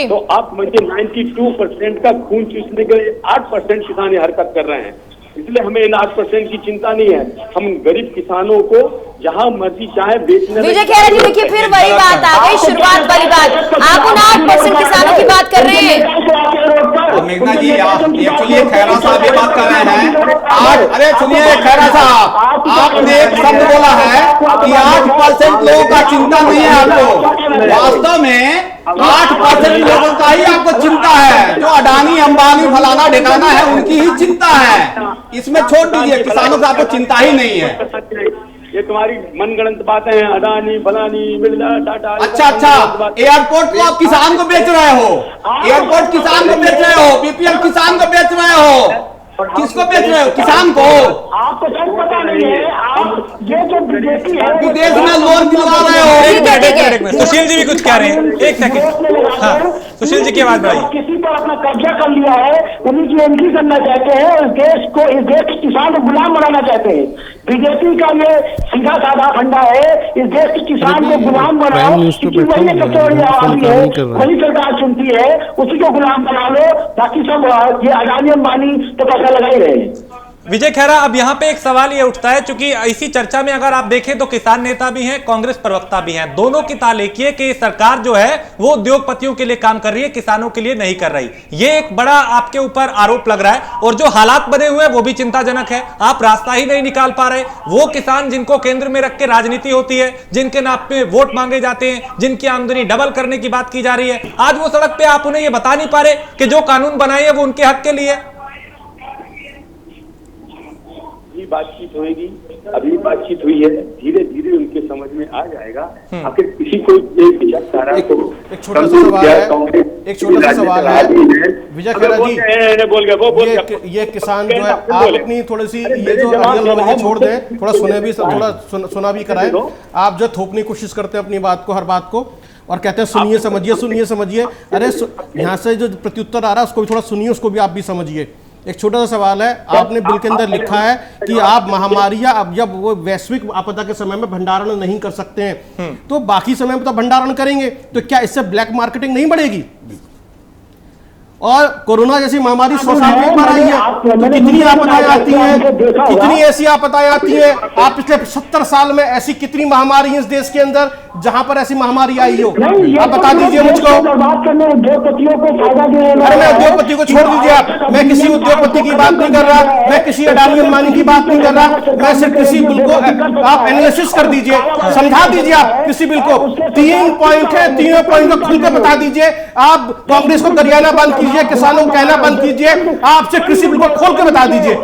तो आप समझिए 92% का खून चूसने के लिए 8% किसान ये हरकत कर रहे हैं। इसलिए हमें इन 8% की चिंता नहीं है। हम गरीब किसानों को जहां मर्जी चाहे बेचने। विजय खेरा जी, देखिए फिर वही बात आ गई, शुरुआत वाली बात। आप उन 8% किसानों की बात कर रहे हैं। मेघना जी, एक्चुअली खैरा साहब ये बात कर रहे हैं। अरे सुनिए खैरा साहब, आपने एक शब्द बोला है कि 8% लोगों का चिंता नहीं है आपको। वास्तव में 8% लोगों का ही आपको चिंता है। जो अडानी अंबानी फलाना ढिकाना है, उनकी ही चिंता है। इसमें छोड़ दीजिए, किसानों से आपको चिंता ही नहीं है। ये तुम्हारी मनगढ़ंत बातें हैं, अडानी फलानी बिरला टाटा। अच्छा, एयरपोर्ट को आप किसान को बेच रहे हो, एयरपोर्ट किसान को बेच रहे हो, BPL किसान को बेच रहे हो। किसको बेच रहे हो? किसान को। आपको सब पता नहीं है, आप ये जो बीजेपी है विदेश में लोन दिलवा रहे हो। एक मिनट, सुशील जी भी कुछ कह रहे हैं, एक सेकंड। हाँ, सुशील जी की आवाज बढ़ाइए। किसी पर अपना कब्जा कर लिया है, उन्हीं की एंट्री करना चाहते हैं, इस देश के किसान को गुलाम बनाना चाहते हैं। बीजेपी का ये सीधा साधा फंडा है, इस देश के किसान को गुलाम बनाओ, क्योंकि वही सबसे बड़ी आवाज़ है, वही सरकार चुनती है, उसी को गुलाम बना लो। बाकी सब ये अडानी अंबानी तो पैसा लगा ही रहे हैं। विजय खेरा, अब यहाँ पे एक सवाल ये उठता है, क्योंकि इसी चर्चा में अगर आप देखें तो किसान नेता भी हैं, कांग्रेस प्रवक्ता भी हैं, दोनों की ताल एक ही है कि सरकार जो है वो उद्योगपतियों के लिए काम कर रही है, किसानों के लिए नहीं कर रही। ये एक बड़ा आपके ऊपर आरोप लग रहा है, और जो हालात बने हुए हैं वो भी चिंताजनक है। आप रास्ता ही नहीं निकाल पा रहे। वो किसान जिनको केंद्र में रख के राजनीति होती है, जिनके नाम पे वोट मांगे जाते हैं, जिनकी आमदनी डबल करने की बात की जा रही है, आज वो सड़क पे आप उन्हें ये बता नहीं पा रहे कि जो कानून बनाए हैं वो उनके हक के लिए। बातचीत होगी, अभी बातचीत हुई है, धीरे धीरे उनके समझ में आ जाएगा। आखिर किसी को एक छोटा सा सवाल है विजय खेरा जी, ये किसान जो है, आप अपनी थोड़ी सी ये जो रवैया छोड़ दें, थोड़ा सुना भी कराएं। आप जो थोपने की कोशिश करते हैं अपनी बात को, हर बात को, और कहते हैं सुनिए समझिए। अरे यहाँ से जो प्रत्युत्तर आ रहा है उसको भी थोड़ा सुनिए, उसको भी आप भी समझिए। एक छोटा सा सवाल है, आपने बिल के अंदर लिखा है कि आप महामारी या अब जब वो वैश्विक आपदा के समय में भंडारण नहीं कर सकते हैं, तो बाकी समय में तो भंडारण करेंगे, तो क्या इससे ब्लैक मार्केटिंग नहीं बढ़ेगी? और कोरोना जैसी महामारी 100 साल में एक बार आई है, तो कितनी आपदाएं आती हैं, कितनी ऐसी आपदाएं आती हैं। आप पिछले 70 साल में ऐसी कितनी महामारी है इस देश के अंदर जहां पर ऐसी महामारी आई हो, आप बता दीजिए मुझको। अरे मैं उद्योगपति को छोड़ दीजिए आप, मैं किसी उद्योगपति की बात नहीं कर रहा, मैं किसी अडानी अंबानी की बात नहीं कर रहा, मैं सिर्फ कृषि बिल को आप एनालिसिस कर दीजिए, समझा दीजिए आप कृषि बिल को। 3 पॉइंट है, तीनों पॉइंट को खुल के बता दीजिए। आप कांग्रेस को गरियाना बंद कीजिए, किसानों को कहना बंद कीजिए, आपसे कृषि बिल को खोल के बता दीजिए।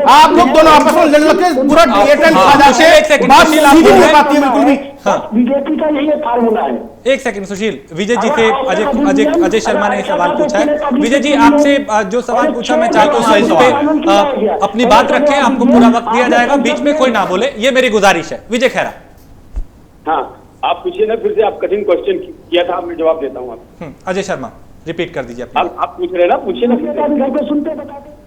आप लोग दोनों आपस में लड़ के पूरा डिएटेंट खा जाते हैं, बात सीधी नहीं हो पाती है बिल्कुल भी। बीजेपी का यही फार्मूला है। एक सेकंड सुशील, विजय जी से अजय शर्मा ने सवाल पूछा है। विजय जी आपसे जो सवाल पूछा मैं चाहता हूँ उस पे अपनी बात रखें, आपको पूरा वक्त दिया जाएगा, बीच में कोई ना बोले, ये मेरी गुजारिश है। विजय खेरा। हाँ आप पूछिए ना, फिर से आप कठिन क्वेश्चन किया था, मैं जवाब देता हूँ आप। अजय शर्मा रिपीट कर दीजिए। आप पूछ रहे हैं ना, पूछिए ना। घर पे सुनते बता दें।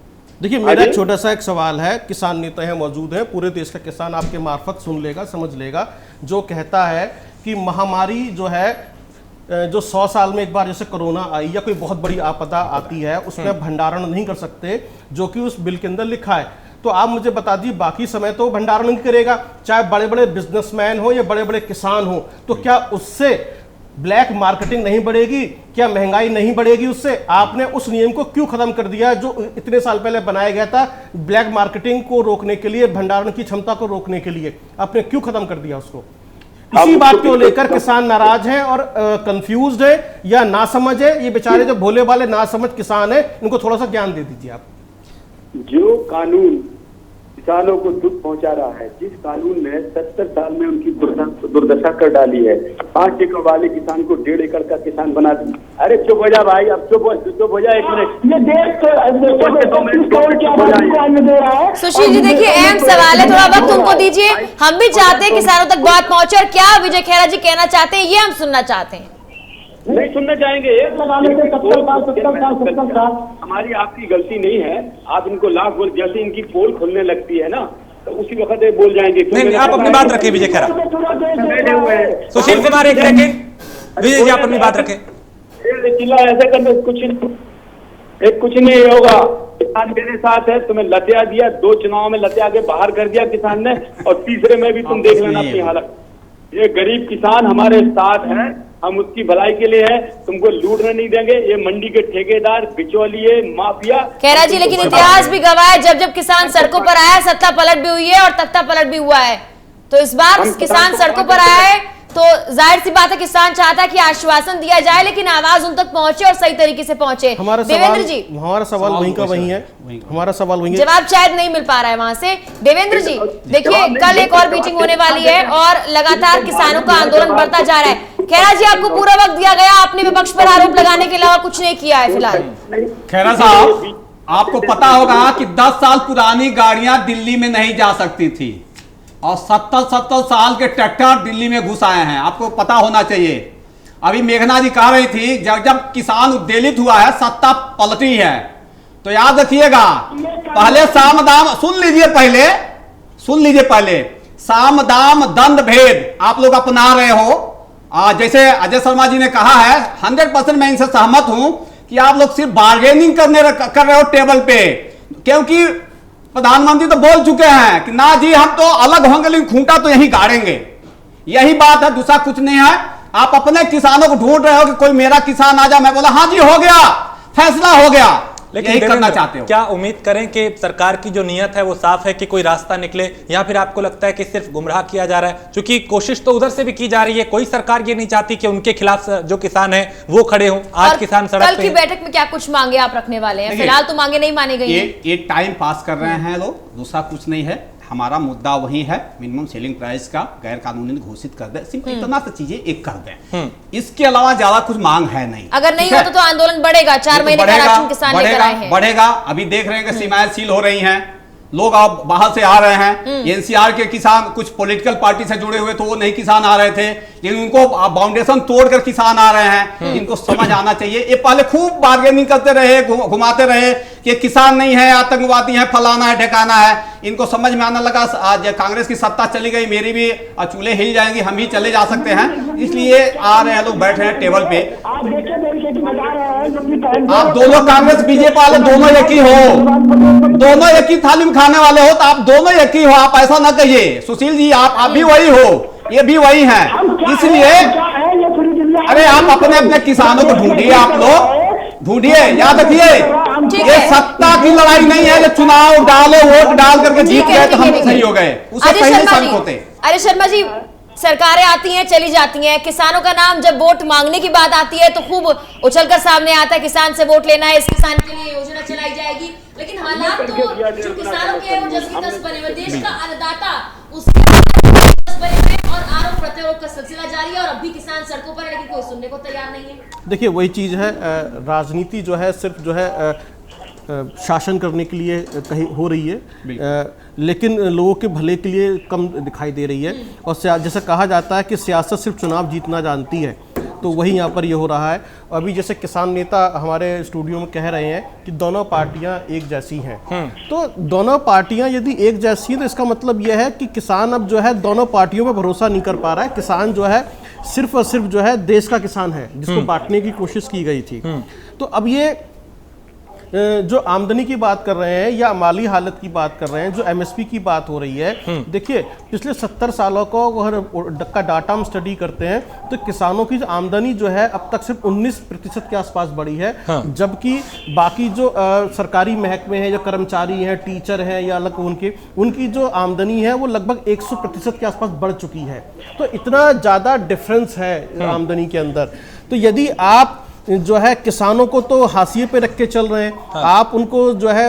देखिए मेरा छोटा सा एक सवाल है, किसान नेता हैं मौजूद हैं, पूरे देश का किसान आपके मार्फत सुन लेगा, समझ लेगा, जो कहता है कि महामारी जो है जो 100 साल में एक बार जैसे कोरोना आई या कोई बहुत बड़ी आपदा आती है उसमें भंडारण नहीं कर सकते, जो कि उस बिल के अंदर लिखा है। तो आप मुझे बता दीजिए बाकी समय तो भंडारण नहीं करेगा, चाहे बड़े बड़े बिजनेसमैन हो या बड़े बड़े किसान हो, तो क्या उससे ब्लैक मार्केटिंग नहीं बढ़ेगी, क्या महंगाई नहीं बढ़ेगी उससे? आपने उस नियम को क्यों खत्म कर दिया जो इतने साल पहले बनाया गया था ब्लैक मार्केटिंग को रोकने के लिए, भंडारण की क्षमता को रोकने के लिए? आपने क्यों खत्म कर दिया उसको? इसी बात को लेकर किसान नाराज हैं और कंफ्यूज्ड है या ना समझ है। ये बेचारे जो भोले वाले ना समझ किसान है, इनको थोड़ा सा ज्ञान दे दीजिए आप। जो कानून किसानों को दुख पहुंचा रहा है, जिस कानून ने 70 साल में उनकी दुर्दशा कर डाली है, 5 एकड़ वाले किसान को 1.5 एकड़ का किसान बना दी। अरे चुप हो जा भाई, अब चुप हो जा, 1 मिनट। ये देश सुशील जी देखिए अहम सवाल है, थोड़ा वक्त उनको दीजिए, हम भी चाहते हैं किसानों तक बात पहुंचे, और क्या विजय खेरा जी कहना चाहते हैं ये हम सुनना चाहते हैं। नहीं सुनना चाहेंगे, लगाने से 70 साल हमारी आपकी गलती नहीं है। आप इनको लाख बोल, जैसे इनकी पोल खुलने लगती है ना तो उसी वक्त ये बोल जाएंगे। नहीं आप अपनी बात रखें विजय खेरा। सुशील कुमार एक सेकंड, विजय जी आप अपनी बात रखें। चिल्ला ऐसे करने कुछ नहीं होगा। किसान मेरे साथ है, तुम्हें लतिया दिया, 2 चुनाव में लतिया के बाहर कर दिया किसान ने, और तीसरे में भी तुम देख लेना अपनी हालत। ये गरीब किसान हमारे साथ है, हम उसकी भलाई के लिए है, तुमको लूटने नहीं देंगे। ये मंडी के ठेकेदार, बिचौलिए, माफिया। खेरा जी लेकिन इतिहास भी गवाह है, जब जब किसान सड़कों पर आया सत्ता पलट भी हुई है और तख्ता पलट भी हुआ है। तो इस बार किसान सड़कों पर आया है तो जाहिर सी बात है किसान चाहता है कि आश्वासन दिया जाए लेकिन आवाज उन तक पहुंचे और सही तरीके से पहुंचे। देवेंद्र जी हमारा सवाल वहीं का वहीं है, हमारा सवाल वहीं है, जवाब शायद नहीं मिल पा रहा है वहां से। देवेंद्र जी देखिए कल एक और मीटिंग होने वाली है और लगातार किसानों का आंदोलन बढ़ता जा रहा है। खेरा जी आपको पूरा वक्त दिया गया, आपने विपक्ष पर आरोप लगाने के अलावा कुछ नहीं किया है फिलहाल। खेरा साहब आपको पता होगा कि 10 साल पुरानी गाड़ियां दिल्ली में नहीं जा सकती थी और 70 साल के ट्रैक्टर दिल्ली में घुस आए हैं, आपको पता होना चाहिए। अभी मेघना जी कह रही थी जब किसान उद्वेलित हुआ है सत्ता पलटी है, तो याद रखिएगा पहले साम दाम सुन लीजिए, पहले साम दाम दंड भेद आप लोग अपना रहे हो। जैसे अजय शर्मा जी ने कहा है 100% मैं इनसे सहमत हूं कि आप लोग सिर्फ बार्गेनिंग कर रहे हो टेबल पे, क्योंकि प्रधानमंत्री तो बोल चुके हैं कि ना जी हम तो अलग होंगे लेकिन खूंटा तो यही गाड़ेंगे। यही बात है, दूसरा कुछ नहीं है। आप अपने किसानों को ढूंढ रहे हो कि कोई मेरा किसान आ जाए, मैं बोला हाँ जी हो गया, फैसला हो गया, लेकिन यही करना चाहते हो। क्या उम्मीद करें कि सरकार की जो नियत है वो साफ है कि कोई रास्ता निकले, या फिर आपको लगता है कि सिर्फ गुमराह किया जा रहा है? क्योंकि कोशिश तो उधर से भी की जा रही है, कोई सरकार ये नहीं चाहती कि उनके खिलाफ जो किसान है वो खड़े हों। आज किसान सड़क पे। कल की बैठक में क्या कुछ मांगे आप रखने वाले हैं? फिलहाल तो मांगे नहीं मानी गई हैं। ये टाइम पास कर रहे हैं लोग, दूसरा कुछ नहीं है। हमारा मुद्दा वही है मिनिमम सेलिंग प्राइस का गैर कानूनी घोषित कर दे, सिंपल इतना सा चीजें एक कर दें, इसके अलावा ज्यादा कुछ मांग है नहीं। अगर नहीं होता तो आंदोलन बढ़ेगा, 4 महीने का राशन किसान लेकर आए हैं। बढ़ेगा। अभी देख रहे हैं कि सीमाएं सील हो रही हैं, लोग अब बाहर से आ रहे हैं। एनसीआर के किसान कुछ पॉलिटिकल पार्टी से जुड़े हुए तो वो नहीं किसान आ रहे थे, लेकिन उनको बाउंडेशन तोड़कर किसान आ रहे हैं। इनको समझ आना चाहिए। ये पहले खूब बार्गेनिंग करते रहे, घुमाते रहे कि किसान नहीं है, आतंकवादी है, फलाना है, ठिकाना है। इनको समझ में आने लगा आज कांग्रेस की सत्ता चली गई, मेरी भी चूल्हे हिल जाएंगी, हम भी चले जा सकते हैं, इसलिए आ रहे हैं लोग, बैठ रहे हैं टेबल पे। आप दोनों कांग्रेस बीजेपी वाले दोनों एक ही हो, दोनों एक ही थाली में खाने वाले हो, तो आप दोनों एक ही हो, आप ऐसा ना कहिए। सुशील जी आप भी वही हो, ये भी वही हैं, इसलिए अरे आप अपने अपने किसानों को ढूंढिए, आप लोग ढूंढिए। याद रखिए ये सत्ता की लड़ाई नहीं है, चुनाव डालो, वोट डाल करके जीत गए तो हम सही हो गए, उससे पहले संक होते। अरे शर्मा जी, सरकारें आती हैं चली जाती हैं, किसानों का नाम जब वोट मांगने की बात आती है तो खूब उछलकर सामने आता है, किसान से वोट लेना है, इस किसान के लिए योजना चलाई जाएगी। लेकिन हालात तो जो किसानों के हैं वो जबरदस्त बने हुए, देश का अन्नदाता उसके बने हुए और आरोप प्रत्यारोप का सिलसिला जारी है और अब भी किसान सड़कों पर है, लेकिन कोई सुनने को तैयार नहीं है। देखिए वही चीज़ है, राजनीति जो है सिर्फ जो है शासन करने के लिए कहीं हो रही है, लेकिन लोगों के भले के लिए कम दिखाई दे रही है। और जैसे कहा जाता है कि सियासत सिर्फ चुनाव जीतना जानती है, तो वही यहाँ पर ये हो रहा है। अभी जैसे किसान नेता हमारे स्टूडियो में कह रहे हैं कि दोनों पार्टियां एक जैसी हैं, तो दोनों पार्टियां यदि एक जैसी हैं तो इसका मतलब यह है कि किसान अब जो है दोनों पार्टियों पर भरोसा नहीं कर पा रहा है। किसान जो है सिर्फ और सिर्फ जो है देश का किसान है, जिसको बांटने की कोशिश की गई थी। तो अब ये जो आमदनी की बात कर रहे हैं या माली हालत की बात कर रहे हैं, जो एमएसपी की बात हो रही है, देखिए पिछले 70 सालों को का डाटा हम स्टडी करते हैं तो किसानों की जो आमदनी जो है अब तक सिर्फ 19% के आसपास बढ़ी है। जबकि बाकी जो सरकारी महकमे हैं, जो कर्मचारी हैं, टीचर हैं या अलग उनकी जो आमदनी है वो लगभग 100% के आसपास बढ़ चुकी है। तो इतना ज़्यादा डिफरेंस है आमदनी के अंदर। तो यदि आप जो है किसानों को तो हाशिए पे रख के चल रहे हैं, आप उनको जो है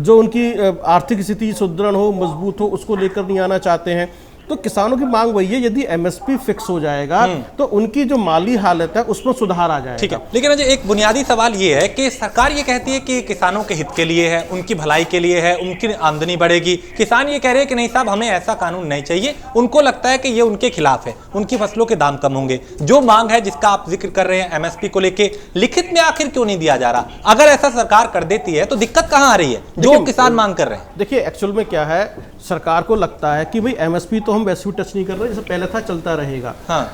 जो उनकी आर्थिक स्थिति सुदृढ़ हो, मजबूत हो, उसको लेकर नहीं आना चाहते हैं। तो किसानों की मांग वही है, यदि एमएसपी फिक्स हो जाएगा तो उनकी जो माली हालत है उसमें सुधार आ जाएगा। ठीक है, लेकिन अजय एक बुनियादी सवाल ये है कि सरकार ये कहती है कि किसानों के हित के लिए है, उनकी भलाई के लिए है, उनकी आमदनी बढ़ेगी। किसान ये कह रहे हैं कि नहीं साहब हमें ऐसा कानून नहीं चाहिए, उनको लगता है कि ये उनके खिलाफ है, उनकी फसलों के दाम कम होंगे। जो मांग है जिसका आप जिक्र कर रहे हैं एमएसपी को लेके, लिखित में आखिर क्यों नहीं दिया जा रहा? अगर ऐसा सरकार कर देती है तो दिक्कत कहां आ रही है जो किसान मांग कर रहे हैं? देखिए एक्चुअल में क्या है, सरकार को लगता है कि भाई एमएसपी तो हम वैसे भी टच नहीं कर रहे, जैसे पहले था चलता रहेगा।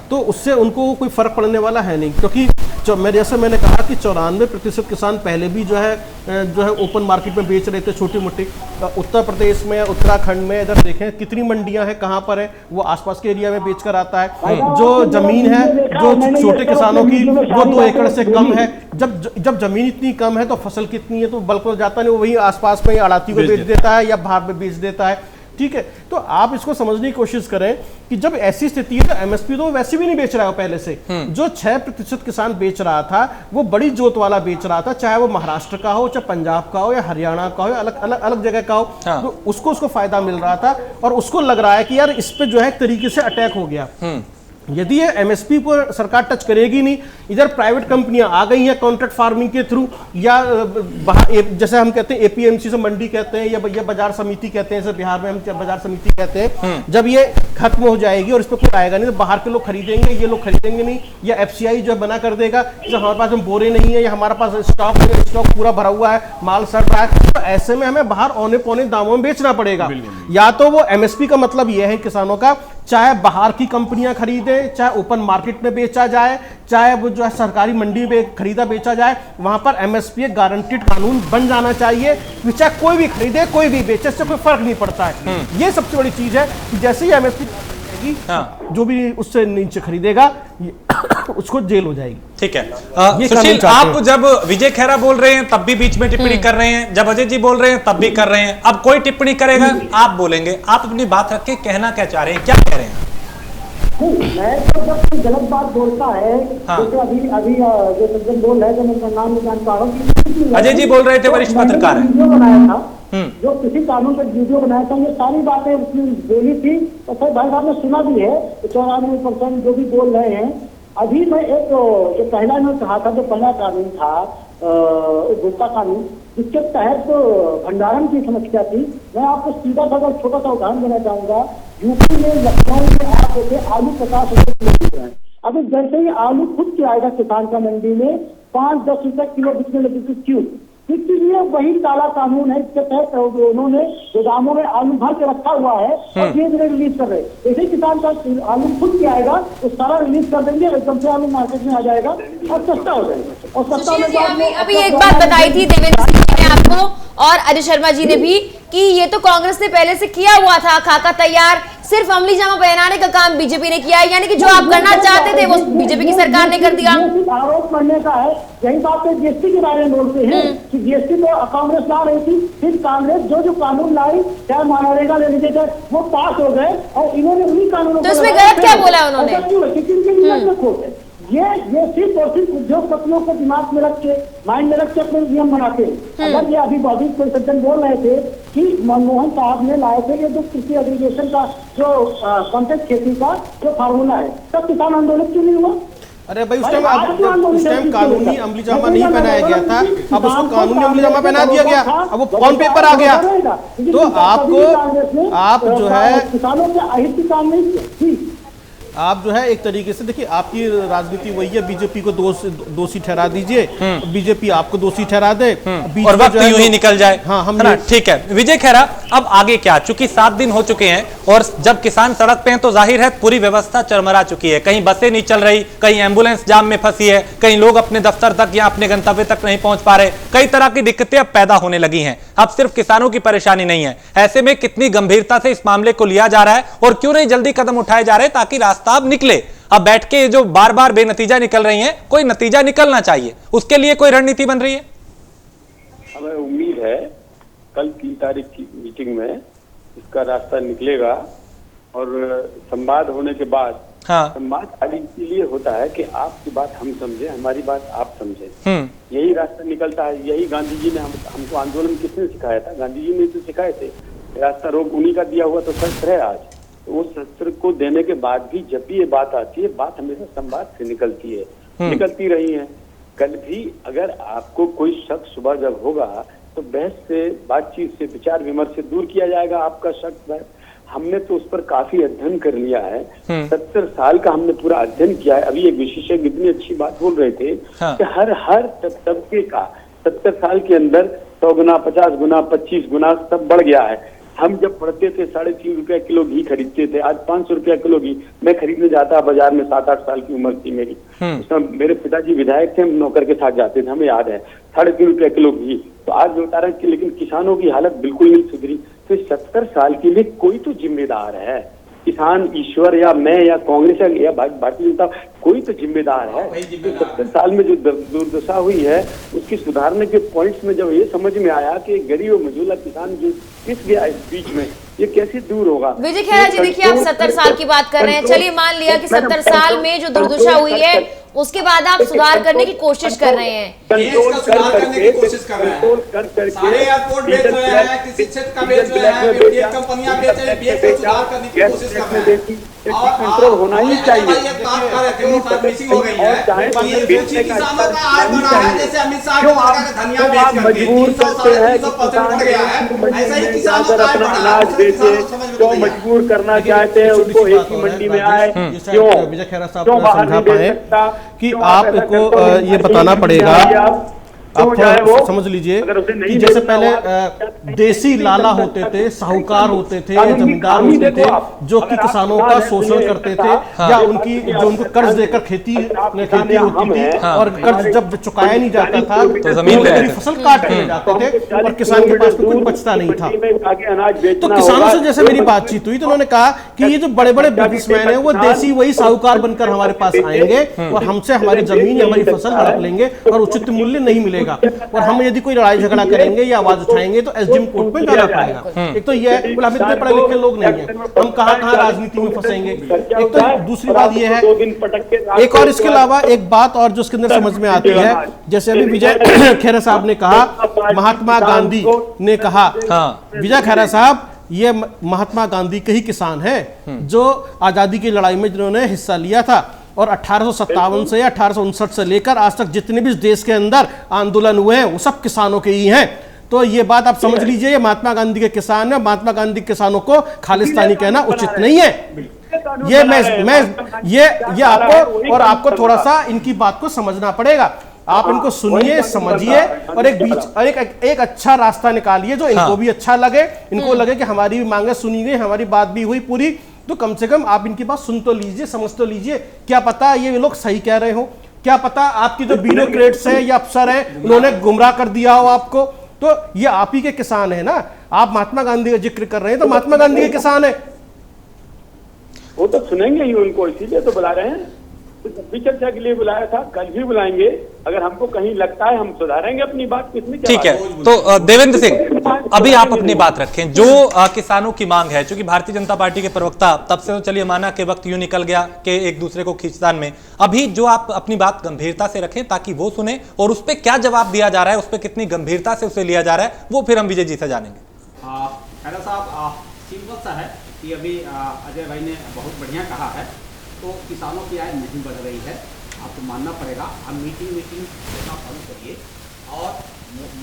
तो उससे उनको कोई फर्क पड़ने वाला है नहीं, क्योंकि जैसे मैंने कहा कि 94% किसान पहले भी जो है ओपन मार्केट में बेच रहे थे छोटी मोटी। उत्तर प्रदेश में, उत्तराखंड में इधर देखें कितनी मंडियां हैं, कहाँ पर है, वो आसपास के एरिया में बेच कर आता है। जो जमीन है जो छोटे किसानों की वो 2 एकड़ से कम है। जब जमीन इतनी कम है तो फसल कितनी है, तो बल्क में जाता नहीं, वो वही आसपास में अड़ाती को बेच देता है या बाहर में बेच देता है। ठीक है, तो आप इसको समझने की कोशिश करें कि जब ऐसी स्थिति है तो एमएसपी तो वैसे भी नहीं बेच रहा है पहले से। जो 6% किसान बेच रहा था वो बड़ी जोत वाला बेच रहा था, चाहे वो महाराष्ट्र का हो, चाहे पंजाब का हो या हरियाणा का हो या अलग जगह का हो। तो उसको फायदा मिल रहा था और उसको लग रहा है कि यार इस पे जो है एक तरीके से अटैक हो गया। यदि ये एमएसपी पर सरकार टच करेगी नहीं, इधर प्राइवेट कंपनियां आ गई हैं कॉन्ट्रैक्ट फार्मिंग के थ्रू, या जैसे हम कहते हैं एपीएमसी से मंडी कहते हैं या बाजार समिति कहते हैं, जैसे बिहार में हम बाजार समिति कहते हैं। जब ये खत्म हो जाएगी और इस पर कोई आएगा नहीं तो बाहर के लोग खरीदेंगे, ये लोग खरीदेंगे नहीं, या एफसीआई जो है बना कर देगा जैसे हमारे पास हम बोरे नहीं है या हमारे पास स्टॉक पूरा भरा हुआ है, माल सड़ रहा है, तो ऐसे में हमें बाहर औने पौने दामों में बेचना पड़ेगा। या तो वो एमएसपी का मतलब ये है किसानों का, चाहे बाहर की कंपनियां खरीदे, चाहे ओपन मार्केट में बेचा जाए, चाहे वो जो है सरकारी मंडी में खरीदा बेचा जाए, वहां पर एमएसपी एक गारंटीड कानून बन जाना चाहिए कि चाहे कोई भी खरीदे कोई भी बेचे, इससे कोई फर्क नहीं पड़ता है। ये सबसे बड़ी चीज है कि जैसे ही एमएसपी जो भी उससे नीचे खरीदेगा उसको जेल हो जाएगी। ठीक है सुशील, आप जब विजय खेरा बोल रहे हैं तब भी बीच में टिप्पणी कर रहे हैं, जब अजय जी बोल रहे हैं तब भी कर रहे हैं, अब कोई टिप्पणी करेगा आप बोलेंगे, आप अपनी बात रख के कहना क्या चाह रहे हैं, क्या कह रहे हैं? मैं तो जब कोई गलत बात बोलता है, जैसे अभी जो सज्जन बोल रहे थे, मैं नाम नहीं जान पा रहा हूँ, अजय जी बोल रहे थे, वरिष्ठ पत्रकार हैं, वीडियो बनाया था, जो किसी कानून पर वीडियो बनाया था, ये सारी बातें उसने बोली थी, तो फिर भाई साहब ने सुना भी है। 94% जो भी बोल रहे हैं। अभी मैं एक जो पहला मैं कहा था, जो पहला कानून था उपभोक्ता कानून, जिसके तहत भंडारण की समस्या थी, मैं आपको सीधा सा छोटा सा उदाहरण देना चाहूंगा। यूपी में लखनऊ में आप देखे आलू 50 रुपए किलो बिक रहा है। अभी जैसे ही आलू खुद के आएगा किसान का मंडी में 5-10 रुपए किलो बिकने लगी थी। क्यों? इसीलिए वही काला कानून है, इसके तहत उन्होंने गोदामों में आलू भर के रखा हुआ है और धीरे धीरे रिलीज कर रहे हैं। जैसे किसान का आलू खुद के आएगा तो सारा रिलीज कर देंगे, एकदम से आलू मार्केट में आ जाएगा और सस्ता हो जाएगा। और सस्ता होने के बाद अभी एक बात बताई थी देवेंद्र सिंह जी ने आपको और अजय शर्मा जी ने भी कि ये तो कांग्रेस ने पहले से किया हुआ था, खाका तैयार, सिर्फ अमली जामा पहनाने का काम बीजेपी ने किया है, यानी कि जो आप करना चाहते थे वो बीजेपी की सरकार ने कर दिया। आरोप करने का है, यही बात है जीएसटी के बारे में बोलते हैं कि जीएसटी तो कांग्रेस ला रही थी, फिर कांग्रेस जो कानून लाई, चाहे मनरेगा ले लीजिए, वो पास हो गए और इन्होंने उन्हीं कानूनों तो इसमें गलत क्या बोला उन्होंने? ये सिर्फ और सिर्फ उद्योगपतियों को दिमाग में रख के, माइंड में रख के अपने नियम बनाते हैं। अगर ये अभी कोई सज्जन बोल रहे थे कि मनमोहन साहब ने लाए थे ये जो कृषि एग्रीगेशन का जो कॉन्ट्रैक्ट खेती का जो फार्मूला है, तब किसान आंदोलन क्यों नहीं हुआ? अरे भाई उस टाइम कानूनी अमली जामा नहीं पहनाया गया था, अब उसको कानूनी अमली जामा पहना दिया गया, अब वो ऑन पेपर आ गया। तो आपको आप जो है किसानों के अहित की काम नहीं किया। आप जो है एक तरीके से देखिए, आपकी राजनीति वही है, बीजेपी को दोषी ठहरा दीजिए, बीजेपी आपको दोषी ठहरा दे और वक्त यूं ही निकल जाए। हाँ, हम ठीक है विजय खेरा, अब आगे क्या? चूंकि 7 दिन हो चुके हैं और जब किसान सड़क पे हैं तो जाहिर है पूरी व्यवस्था चरमरा चुकी है, कहीं बसें नहीं चल रही, कहीं एम्बुलेंस जाम में फंसी है, कहीं लोग अपने दफ्तर तक या अपने गंतव्य तक नहीं पहुंच पा रहे, कई तरह की दिक्कतें अब पैदा होने लगी हैं। अब सिर्फ किसानों की परेशानी नहीं है, ऐसे में कितनी गंभीरता से इस मामले को लिया जा रहा है और क्यों नहीं जल्दी कदम उठाए जा रहे ताकि रास्ता अब निकले? अब बैठ के जो बार बार बेनतीजा निकल रही हैं, कोई नतीजा निकलना चाहिए, उसके लिए कोई रणनीति बन रही है? हमें उम्मीद है कल 3 तारीख की मीटिंग में इसका रास्ता निकलेगा और संवाद होने के बाद, हाँ, संवाद खाली इसीलिए होता है कि आपकी बात हम समझे, हमारी बात आप समझे, यही रास्ता निकलता है। यही गांधी जी ने हमको आंदोलन किसने सिखाया था? गांधी जी ने तो सिखाए थे, रास्ता रोक उन्हीं का दिया हुआ तो शस्त्र है आज। तो वो शस्त्र को देने के बाद भी जब भी ये बात आती है, बात हमेशा संवाद से निकलती है, निकलती रही है। कल भी अगर आपको कोई शक सुबह जब होगा तो बहस से, बातचीत से, विचार विमर्श से दूर किया जाएगा आपका शक। हमने तो उस पर काफी अध्ययन कर लिया है, 70 साल का हमने पूरा अध्ययन किया है। अभी एक विशेषज्ञ इतनी अच्छी बात बोल रहे थे कि हर तबके का 70 साल के अंदर 100 गुना, 50 गुना, 25 गुना सब बढ़ गया है। हम जब पढ़ते थे 3.5 रुपया किलो घी खरीदते थे, आज 500 रुपया किलो घी मैं खरीदने जाता बाजार में। 7-8 साल की उम्र थी मेरी, उसमें मेरे पिताजी विधायक थे, हम नौकर के साथ जाते थे, हमें याद है 3.5 रुपया किलो घी। तो आज बता रहे हैं, लेकिन किसानों की हालत बिल्कुल नहीं सुधरी। तो 70 साल के लिए कोई तो जिम्मेदार है, किसान, ईश्वर या मैं या कांग्रेस या भारतीय जनता, कोई तो जिम्मेदार है। तो 70 साल में जो दुर्दशा हुई है उसकी सुधारने के पॉइंट्स में जब ये समझ में आया कि गरीब और मजदूर किसान जो पिस गया इस बीच में, ये कैसे दूर होगा? विजय खेरा जी देखिए, आप 70 साल की बात कर रहे हैं, चलिए मान लिया कि 70 साल में जो दुर्दशा हुई है उसके बाद आप सुधार करने की कोशिश कर रहे हैं, सुधार करने की कोशिश कर रहे हैं, सारे एयरपोर्ट बेच रहे हैं, किसी क्षेत्र का बेच रहे हैं, तेल कंपनियां बेच रही हैं, बीएस को सुधार करने की कोशिश कर रहे हैं। कंट्रोल होना ही चाहिए। मिसिंग हो गई है, किसानों का आय बढ़ा है, जैसे अमित शाह का धनिया बेच करके 300-350% बढ़ गया है, ऐसा ही किसानों का आय बढ़ा है। क्यों मजबूर करना चाहते हैं उनको एक ही मंडी में आए? क्यों विजय खेरा साहब समझा पाए कि आपको ये बताना पड़ेगा, आप समझ लीजिए कि जैसे पहले देसी लाला होते थे, साहूकार होते थे, जमींदार होते थे, जो कि किसानों का शोषण करते थे, या उनको कर्ज देकर खेती होती थी और कर्ज जब चुकाया नहीं जाता था तो जमीन फसल काट के ले जाते थे और किसान के पास कुछ बचता नहीं था। तो किसानों से जैसे मेरी बातचीत हुई तो उन्होंने कहा कि ये जो बड़े बड़े बिजनेसमैन है वो देसी वही साहूकार बनकर हमारे पास आएंगे और हमसे हमारी जमीन या हमारी फसल हड़प लेंगे और उचित मूल्य नहीं मिलेगा, और हम यदि कोई लड़ाई झगड़ा करेंगे या आवाज उठाएंगे तो एसडीएम कोर्ट में जाना पड़ेगा। एक तो ये है, हम इतने पढ़े लिखे लोग नहीं है, हम कहां राजनीति में फंसेंगे। एक तो दूसरी बात ये है, एक और इसके अलावा एक बात और जो इसके अंदर समझ में आती है, जैसे अभी विजय खेरा साहब ने कहा, महात्मा गांधी ने कहा, विजय खेरा साहब ये महात्मा गांधी के ही किसान हैं जो आजादी की लड़ाई में जिन्होंने हिस्सा लिया था, और 1857 से या 1859 से लेकर आज तक जितने भी देश के अंदर आंदोलन हुए हैं वो सब किसानों के ही हैं। तो ये बात आप समझ लीजिए, ये महात्मा गांधी के किसान है, महात्मा गांधी के किसानों को खालिस्तानी कहना उचित नहीं है। ये आपको और आपको थोड़ा सा इनकी बात को समझना पड़ेगा। आप इनको सुनिए, समझिए और एक अच्छा रास्ता निकालिए जो इनको भी अच्छा लगे, इनको लगे कि हमारी भी मांगे सुनी गई, हमारी बात भी हुई पूरी। तो कम से कम आप इनकी बात सुन तो लीजिए, समझ तो लीजिए। क्या पता ये लोग सही कह रहे हो, क्या पता आपकी जो ब्यूरोक्रेट्स है या अफसर है उन्होंने गुमराह कर दिया हो आपको। तो ये आप ही के किसान है ना, आप महात्मा गांधी का जिक्र कर रहे हैं तो महात्मा गांधी के किसान है, वो तो सुनेंगे ही उनको, इसीलिए तो बुला रहे हैं। तो जब भी चर्चा के लिए बुलाया था, कल भी बुलाएंगे। अगर हमको कहीं लगता है हम सुधारेंगे अपनी बात, किसमें क्या ठीक है। तो देवेंद्र सिंह, अभी आप अपनी बात रखें। जो किसानों की मांग है, क्योंकि भारतीय जनता पार्टी के प्रवक्ता तब से तो चलिए माना कि वक्त यूं निकल गया कि एक दूसरे को खींचतान में, अभी जो आप अपनी बात गंभीरता से रखें ताकि वो सुने, और उस पर क्या जवाब दिया जा रहा है, उस पर कितनी गंभीरता से उसे लिया जा रहा है, वो फिर हम विजय जी से जानेंगे। खैरा साहब, सिंपल सा है कि अभी अजय भाई ने बहुत बढ़िया कहा है। तो किसानों की आय नहीं बढ़ रही है, आपको मानना पड़ेगा। हम मीटिंग करना बंद करिए और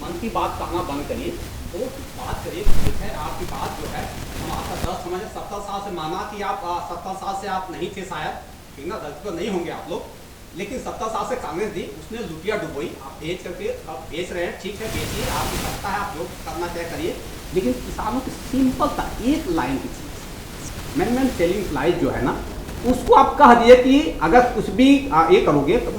मन की बात कहना बंद करिए, तो बात करिए। ठीक है, आपकी बात जो है हम आपका दर्द समझे। 70 साल से माना कि आप 70 साल से आप नहीं थे शायद, ठीक ना, दर्द तो नहीं होंगे आप लोग, लेकिन 70 साल से कांग्रेस दी, उसने लुटिया डुबोई, आप बेच करके अब बेच रहे हैं। ठीक है, बेचिए, आपकी सत्ता है, आप जो करना तय करिए। लेकिन किसानों की सिंपल था एक लाइन की चीज, मिनिमम सेलिंग प्राइस जो है ना, उसको आप कह दिए कि अगर कुछ भी ये करोगे तो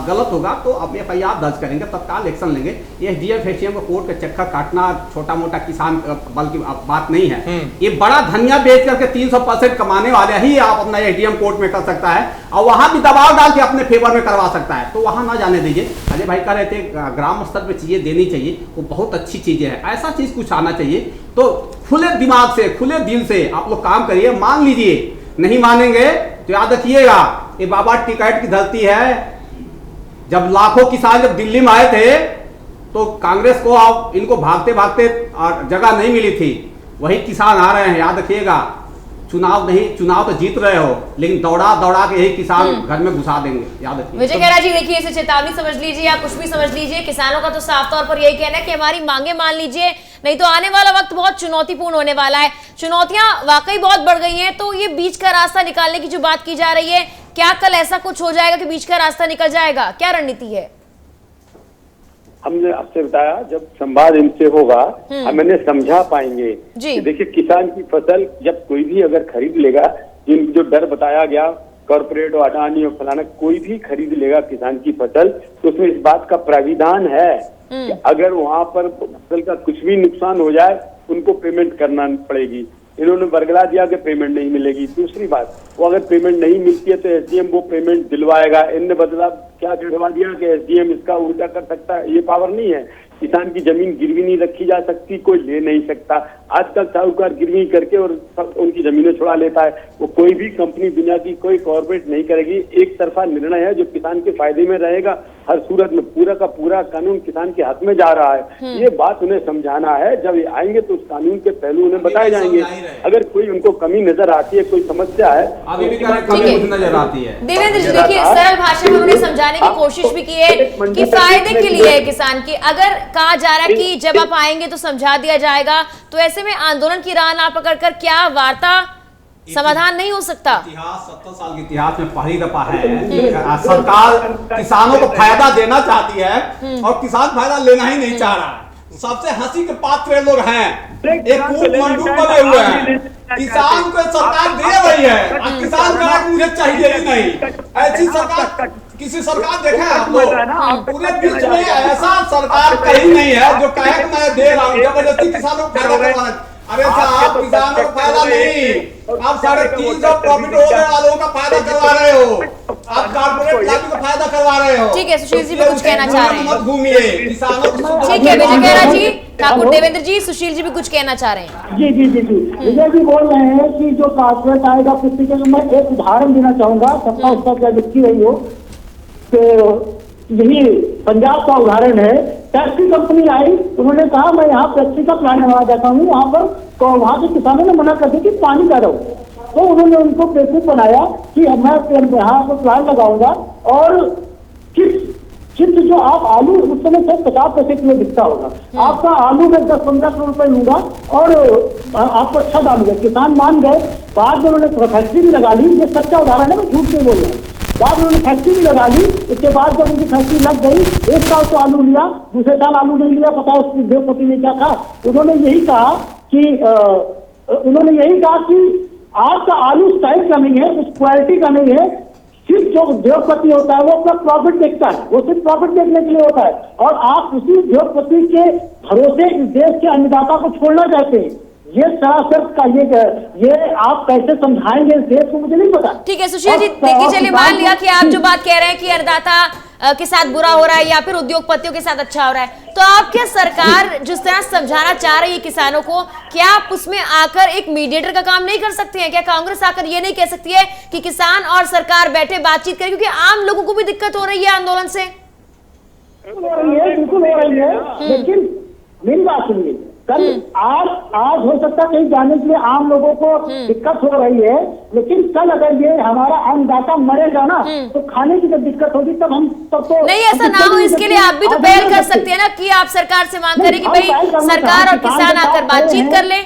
गलत होगा तो अब FIR दर्ज करेंगे, तत्काल एक्शन लेंगे। SDF HM को कोर्ट के चक्कर काटना छोटा मोटा किसान बल की बात नहीं है। ये बड़ा धनिया बेच करके 300% कमाने वाले ही आप अपना SDM कोर्ट में कर सकता है और वहां भी दबाव डाल के अपने फेवर में करवा सकता है, तो वहां ना जाने दीजिए। अजय भाई कह रहे थे ग्राम स्तर पर चीजें देनी चाहिए, वो बहुत अच्छी चीजें है, ऐसा चीज कुछ आना चाहिए। तो खुले दिमाग से, खुले दिल से आप लोग काम करिए, मान लीजिए। नहीं मानेंगे तो याद रखिएगा, ये बाबा टिकैत की धरती है। जब लाखों किसान जब दिल्ली में आए थे तो कांग्रेस को आप इनको भागते भागते जगह नहीं मिली थी, वही किसान आ रहे हैं, याद रखिएगा। चुनाव तो जीत रहे हो, लेकिन दौड़ा दौड़ा के यही किसान घर में घुसा देंगे, याद रखिए। विजय खेरा जी, देखिए इसे चेतावनी समझ लीजिए या कुछ भी समझ लीजिए, किसानों का तो साफ तौर पर यही कहना है कि हमारी मांगे मान लीजिए, नहीं तो आने वाला वक्त बहुत चुनौतीपूर्ण होने वाला है। चुनौतियां वाकई बहुत बढ़ गई हैं, तो ये बीच का रास्ता निकालने की जो बात की जा रही है, क्या कल ऐसा कुछ हो जाएगा कि बीच का रास्ता निकल जाएगा? क्या रणनीति है? हमने आपसे बताया, जब संवाद इनसे होगा हम इन्हें समझा पाएंगे। देखिए, किसान की फसल जब कोई भी अगर खरीद लेगा, जो डर बताया गया कॉर्पोरेट और अडानी और फलाना, कोई भी खरीद लेगा किसान की फसल, तो उसमें इस बात का प्राविधान है कि अगर वहां पर फसल का कुछ भी नुकसान हो जाए उनको पेमेंट करना पड़ेगी। इन्होंने बरगला दिया कि पेमेंट नहीं मिलेगी। दूसरी बात, वो अगर पेमेंट नहीं मिलती है तो SDM वो पेमेंट दिलवाएगा। इनने बदला क्या दिलवा दिया कि SDM इसका उल्टा कर सकता है, ये पावर नहीं है। किसान की जमीन गिरवी नहीं रखी जा सकती, कोई ले नहीं सकता। आजकल साहूकार गिरवी करके और उनकी जमीनें छुड़ा लेता है। वो कोई भी कंपनी दुनिया की कोई कॉर्पोरेट नहीं करेगी। एक तरफा निर्णय है जो किसान के फायदे में रहेगा हर सूरत में। पूरा का पूरा कानून किसान के हाथ में जा रहा है, ये बात उन्हें समझाना है। जब ये आएंगे तो उस कानून के पहलू उन्हें बताए जाएंगे। अगर कोई उनको कमी नजर आती है, कोई समस्या है, अभी भी कमी नजर आती है। देवेंद्र जी, देखिए सरल भाषा में उन्हें समझाने की कोशिश भी की है कि फायदे के लिए है किसान के। अगर कहा जा रहा है कि जब आप आएंगे तो समझा दिया जाएगा, तो ऐसे में आंदोलन की राह ना पकड़कर क्या वार्ता समाधान नहीं हो सकता? इतिहास 70 साल के इतिहास में पहली दफा है सरकार किसानों को फायदा देना चाहती है और किसान फायदा लेना ही नहीं चाह रहा। सबसे हंसी के पात्र लोग हैं, एक कूप मंडूक बने हुए हैं। किसान को सरकार दे रही है और किसान कह रहा है मुझे चाहिए ही नहीं। ऐसी सरकार किसी सरकार देखा है आप लोग? पूरे बीच में ऐसा सरकार कहीं नहीं है जो कहे कि मैं दे रहा हूँ, जबरदस्ती किसानों को फायदा करवाना। अरे साहब, किसानों को फायदा नहीं, आप 350 प्रॉफिट होने वालों का फायदा करवा रहे हो, आप कॉर्पोरेट लाभ का फायदा करवा रहे हो। ठीक है, सुशील जी भी कुछ कहना चाह रहे हैं। मत घूमिए किसानों को। ठीक है विजय खेरा जी, ठाकुर देवेंद्र जी, सुशील जी भी कुछ कहना चाह रहे हैं। जी जी जी जी विजय जी बोल रहे हैं कि जो कॉर्पोरेट आएगा किसी के, मैं एक उदाहरण देना चाहूंगा, सबका उसका क्या लिखी रही हो। तो यही पंजाब का उदाहरण है। टैक्सी कंपनी आई, उन्होंने कहा मैं यहाँ टैक्सी का प्लांट लगा देता हूँ, वहाँ पर तो वहाँ के किसानों ने मना कर दिया कि पानी का रहो। तो उन्होंने उनको बेवकूफ बनाया कि मैं यहाँ पर प्लांट लगाऊंगा और चिप्स जो आप आलू उस समय से 50 पैसे किलो बिकता होगा, आपका आलू में 10-15 रुपए लूंगा और आपको अच्छा दाम देगा। किसान मान गए, बाद में उन्होंने फैक्ट्री भी लगा ली। ये सच्चा उदाहरण है, मैं झूठ नहीं बोल रहा हूँ। बाद में उन्होंने फैक्ट्री भी लगा ली। इसके बाद जब उनकी फैक्ट्री लग गई, एक साल तो आलू लिया, दूसरे साल आलू नहीं लिया, पता उसकी उद्योगपति ने क्या कहा, उन्होंने यही कहा कि आपका आलू स्टाइल का नहीं है, उस क्वालिटी का नहीं है। सिर्फ जो उद्योगपति होता है वो अपना प्रॉफिट देखता है, वो सिर्फ प्रॉफिट देखने के लिए होता है, और आप उसी उद्योगपति के भरोसे इस देश के अन्नदाता को छोड़ना चाहते हैं। ये सरासर का ये आप कैसे समझाएंगे इस देश को, मुझे नहीं पता। ठीक है सुशील जी, देखिए चलिए मान लिया कि आप जो बात कह रहे हैं कि अन्नदाता के साथ बुरा हो रहा है या फिर उद्योगपतियों के साथ अच्छा हो रहा है, तो आप क्या सरकार जिस तरह समझाना चाह रही है किसानों को, क्या आप उसमें आकर एक मीडिएटर का काम नहीं कर सकती हैं? क्या कांग्रेस आकर ये नहीं कह सकती है कि किसान और सरकार बैठे बातचीत करें, क्योंकि आम लोगों को भी दिक्कत हो रही है आंदोलन से? बिल्कुल हो रही है, लेकिन मेरी बात सुनिए, कल आज हो सकता है कहीं जाने के लिए आम लोगों को दिक्कत हो रही है, लेकिन कल अगर ये हमारा अन्नदाता मरेगा ना, तो खाने की जब दिक्कत होगी तब हम तब तो नहीं, ऐसा ना हो इसके लिए आप भी तो पहल कर सकते हैं ना कि आप सरकार से मांग करें कि भाई सरकार और किसान आकर बातचीत कर ले।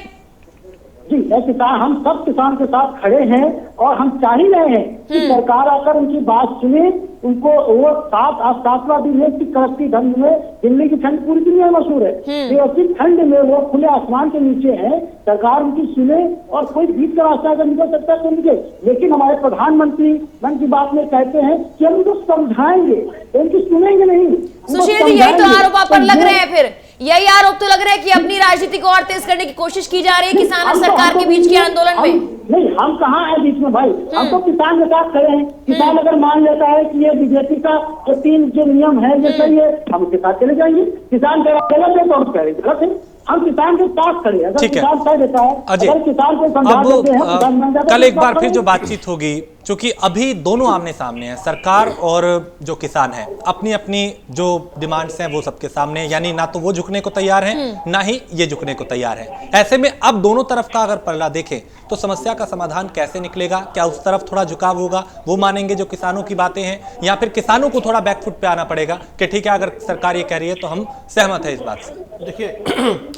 जी, किसान, हम सब किसान के साथ खड़े हैं और हम चाह ही रहे हैं कि सरकार आकर उनकी बात सुने, उनको वो सातवां दिन है कि कड़कती ठंड में, दिल्ली की ठंड पूरी दुनिया में मशहूर है, ऐसी ठंड में वो खुले आसमान के नीचे है, सरकार उनकी सुने और कोई बीच का रास्ता अगर निकल सकता है तो निकले। लेकिन हमारे प्रधानमंत्री मन की बात में कहते हैं कि हम उनको समझाएंगे, उनकी सुनेंगे नहीं। सुशील जी, यही तो आरोप आप पर लग रहे हैं, फिर यही आरोप तो लग रहा है कि अपनी राजनीति को और तेज करने की कोशिश की जा रही है किसान और सरकार के बीच के आंदोलन में। नहीं, हम कहाँ हैं बीच में भाई, हम तो किसान के साथ खड़े हैं। किसान अगर मान लेता है कि ये बीजेपी का जो 3 जो नियम है ये सही है, हम उसके साथ चले जाएंगे। किसान कह रहा गलत है तो हम कह रहे गलत है, हम किसान के साथ खड़े हैं। अगर किसान कह देता है, अगर किसान को समझा देते हैं, कल एक बार फिर जो बातचीत होगी, क्योंकि अभी दोनों आमने सामने हैं, सरकार और जो किसान है, अपनी अपनी जो डिमांड्स हैं वो सबके सामने, यानी ना तो वो झुकने को तैयार हैं, ना ही ये झुकने को तैयार है। ऐसे में अब दोनों तरफ का अगर पल्ला देखें तो समस्या का समाधान कैसे निकलेगा? क्या उस तरफ थोड़ा झुकाव होगा, वो मानेंगे जो किसानों की बातें हैं, या फिर किसानों को थोड़ा बैकफुट पे आना पड़ेगा कि ठीक है अगर सरकार ये कह रही है तो हम सहमत है इस बात से? देखिए,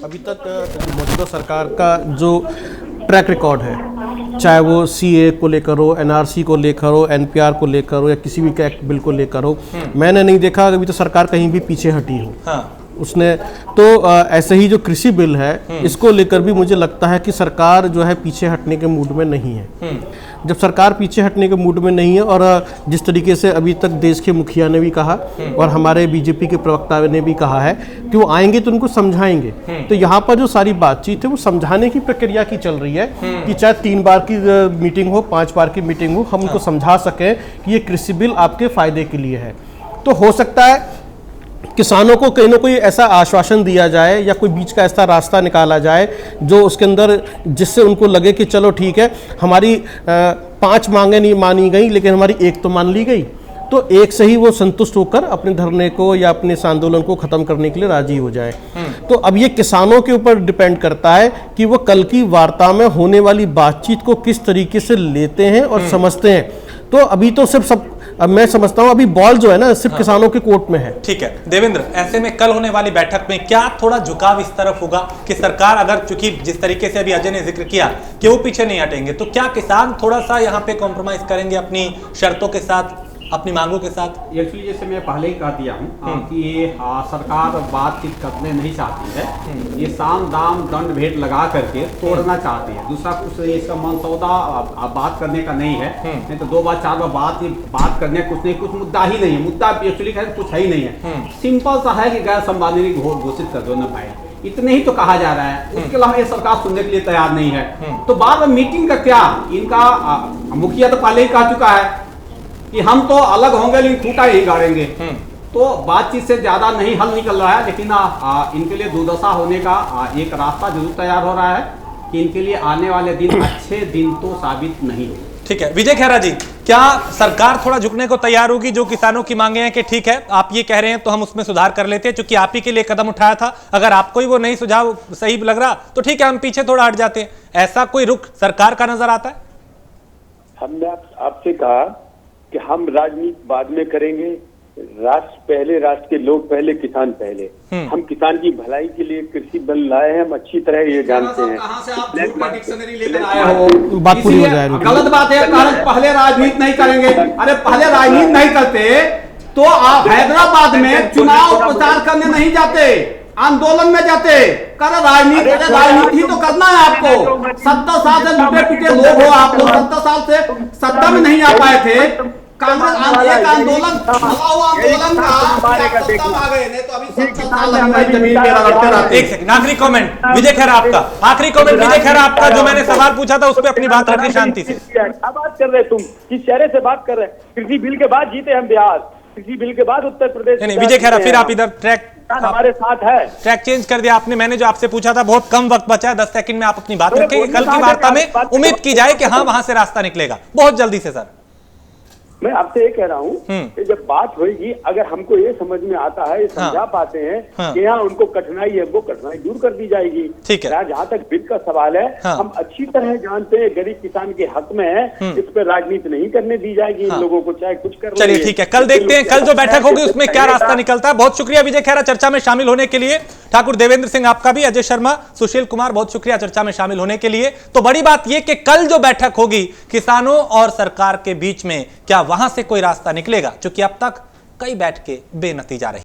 अभी तक मौजूदा सरकार का जो ट्रैक रिकॉर्ड है, चाहे वो सीए को लेकर हो, एनआरसी को लेकर हो, एनपीआर को लेकर हो, या किसी भी एक्ट बिल को लेकर हो, मैंने नहीं देखा अभी तो सरकार कहीं भी पीछे हटी हो। हाँ। उसने तो ऐसे ही जो कृषि बिल है इसको लेकर भी मुझे लगता है कि सरकार जो है पीछे हटने के मूड में नहीं है। जब सरकार पीछे हटने के मूड में नहीं है, और जिस तरीके से अभी तक देश के मुखिया ने भी कहा और हमारे बीजेपी के प्रवक्ता ने भी कहा है कि वो आएंगे तो उनको समझाएंगे, तो यहाँ पर जो सारी बातचीत है वो समझाने की प्रक्रिया की चल रही है कि चाहे 3 बार की मीटिंग हो, 5 बार की मीटिंग हो, हम उनको समझा सकें कि ये कृषि बिल आपके फायदे के लिए है। तो हो सकता है किसानों को कहीं ना कोई ऐसा आश्वासन दिया जाए या कोई बीच का ऐसा रास्ता निकाला जाए जो उसके अंदर, जिससे उनको लगे कि चलो ठीक है, हमारी 5 मांगे नहीं मानी गई लेकिन हमारी 1 तो मान ली गई, तो एक से ही वो संतुष्ट होकर अपने धरने को या अपने इस आंदोलन को खत्म करने के लिए राजी हो जाए। तो अब ये किसानों के ऊपर डिपेंड करता है कि वो कल की वार्ता में होने वाली बातचीत को किस तरीके से लेते हैं और समझते हैं। तो अभी तो सिर्फ अब मैं समझता हूं अभी बॉल जो है ना सिर्फ किसानों के कोर्ट में है। ठीक है देवेंद्र, ऐसे में कल होने वाली बैठक में क्या थोड़ा झुकाव इस तरफ होगा कि सरकार, अगर चूंकि जिस तरीके से अभी अजय ने जिक्र किया कि वो पीछे नहीं हटेंगे, तो क्या किसान थोड़ा सा यहाँ पे कॉम्प्रोमाइज करेंगे अपनी शर्तों के साथ, अपनी मांगों के साथ? एक्चुअली जैसे मैं पहले ही कह दिया हूँ कि ये सरकार बातचीत करने नहीं चाहती है, ये साम दाम दंड भेंट लगा करके तोड़ना चाहती है। दूसरा कुछ इसका मनसौदा बात करने का नहीं है, नहीं तो 2 बार 4 बार बात करने कुछ नहीं, कुछ मुद्दा ही नहीं है। मुद्दा एक्चुअली कुछ है ही नहीं है, सिंपल सा है कि गैर संवैधानिक घोषित कर दो ना भाई, इतने ही तो कहा जा रहा है। उसके अलावा ये सरकार सुनने के लिए तैयार नहीं है। तो बार बार मीटिंग का क्या, इनका मुखिया तो पहले ही कह चुका है कि हम तो अलग होंगे लेकिन खूंटा ही गाड़ेंगे। तो बातचीत से ज्यादा नहीं हल निकल रहा है, लेकिन इनके लिए दुर्दशा होने का एक रास्ता जरूर तैयार हो रहा है कि इनके लिए आने वाले दिन अच्छे दिन तो साबित नहीं होंगे। ठीक है विजय खेरा जी, क्या सरकार थोड़ा झुकने को तैयार होगी जो किसानों की मांगे हैं कि ठीक है आप ये कह रहे हैं तो हम उसमें सुधार कर लेते हैं, क्योंकि आप ही के लिए कदम उठाया था, अगर आपको ही वो नहीं सुझाव सही लग रहा तो ठीक है हम पीछे थोड़ा हट जाते हैं, ऐसा कोई रुख सरकार का नजर आता है? हमने आपसे कहा कि हम राजनीति बाद में करेंगे, राष्ट्र पहले, राष्ट्र के लोग पहले, किसान पहले। हम किसान की भलाई के लिए कृषि बल लाए हैं, हम अच्छी तरह ये जानते हैं। कहां से आप झूठ का डिक्शनरी लेकर आए हो? बात पूरी हो जाए। गलत बात है, कारण पहले राजनीति नहीं करेंगे। अरे पहले राजनीति नहीं करते तो आप हैदराबाद में चुनाव प्रचार करने नहीं जाते, आंदोलन में जाते। कर राजनीति, अरे राजनीति तो करना है आपको। 70 साल से लुटे पिटे लोग हो आप लोग, 70 साल से सत्ता में नहीं आ पाए थे। कांग्रेस एक आंदोलन आंदोलन आ गए, नहीं तो अभी 70 साल जमीन पे रगड़ते रहते। एक सेकंड, आखिरी कमेंट विजय खैरा आपका, आखिरी कमेंट विजय खैरा आपका, जो मैंने सवाल पूछा था उस पर अपनी बात रखिए शांति से। क्या बात कर रहे तुम, किस चेहरे से बात कर रहे? कृषि बिल के बाद जीते हम बिहार, कृषि बिल के बाद उत्तर प्रदेश। नहीं विजय खैरा, फिर आप इधर ट्रैक हमारे साथ है, ट्रैक चेंज कर दिया आपने। मैंने जो आपसे पूछा था, बहुत कम वक्त बचा है, 10 सेकंड में आप अपनी बात रखेंगे। कल की वार्ता में उम्मीद की जाए कि हाँ वहां से रास्ता निकलेगा, बहुत जल्दी से सर। मैं आपसे ये कह रहा हूँ कि जब बात होगी, अगर हमको ये समझ में आता है, ये समझा पाते हैं कि यहाँ उनको कठिनाई है, वो कठिनाई दूर कर दी जाएगी। ठीक है। जहाँ तक बिल का सवाल है, हम अच्छी तरह जानते हैं गरीब किसान के हक में है, इस पर राजनीति नहीं करने दी जाएगी इन लोगों को, चाहे कुछ कर। चलिए ठीक है, कल देखते हैं कल जो बैठक होगी उसमें क्या रास्ता निकलता है। बहुत शुक्रिया विजय खैरा चर्चा में शामिल होने के लिए। ठाकुर देवेंद्र सिंह आपका भी, अजय शर्मा, सुशील कुमार, बहुत शुक्रिया चर्चा में शामिल होने के लिए। तो बड़ी बात यह कि कल जो बैठक होगी किसानों और सरकार के बीच में, क्या वहां से कोई रास्ता निकलेगा, क्योंकि अब तक कई बैठकें बेनतीजा रही।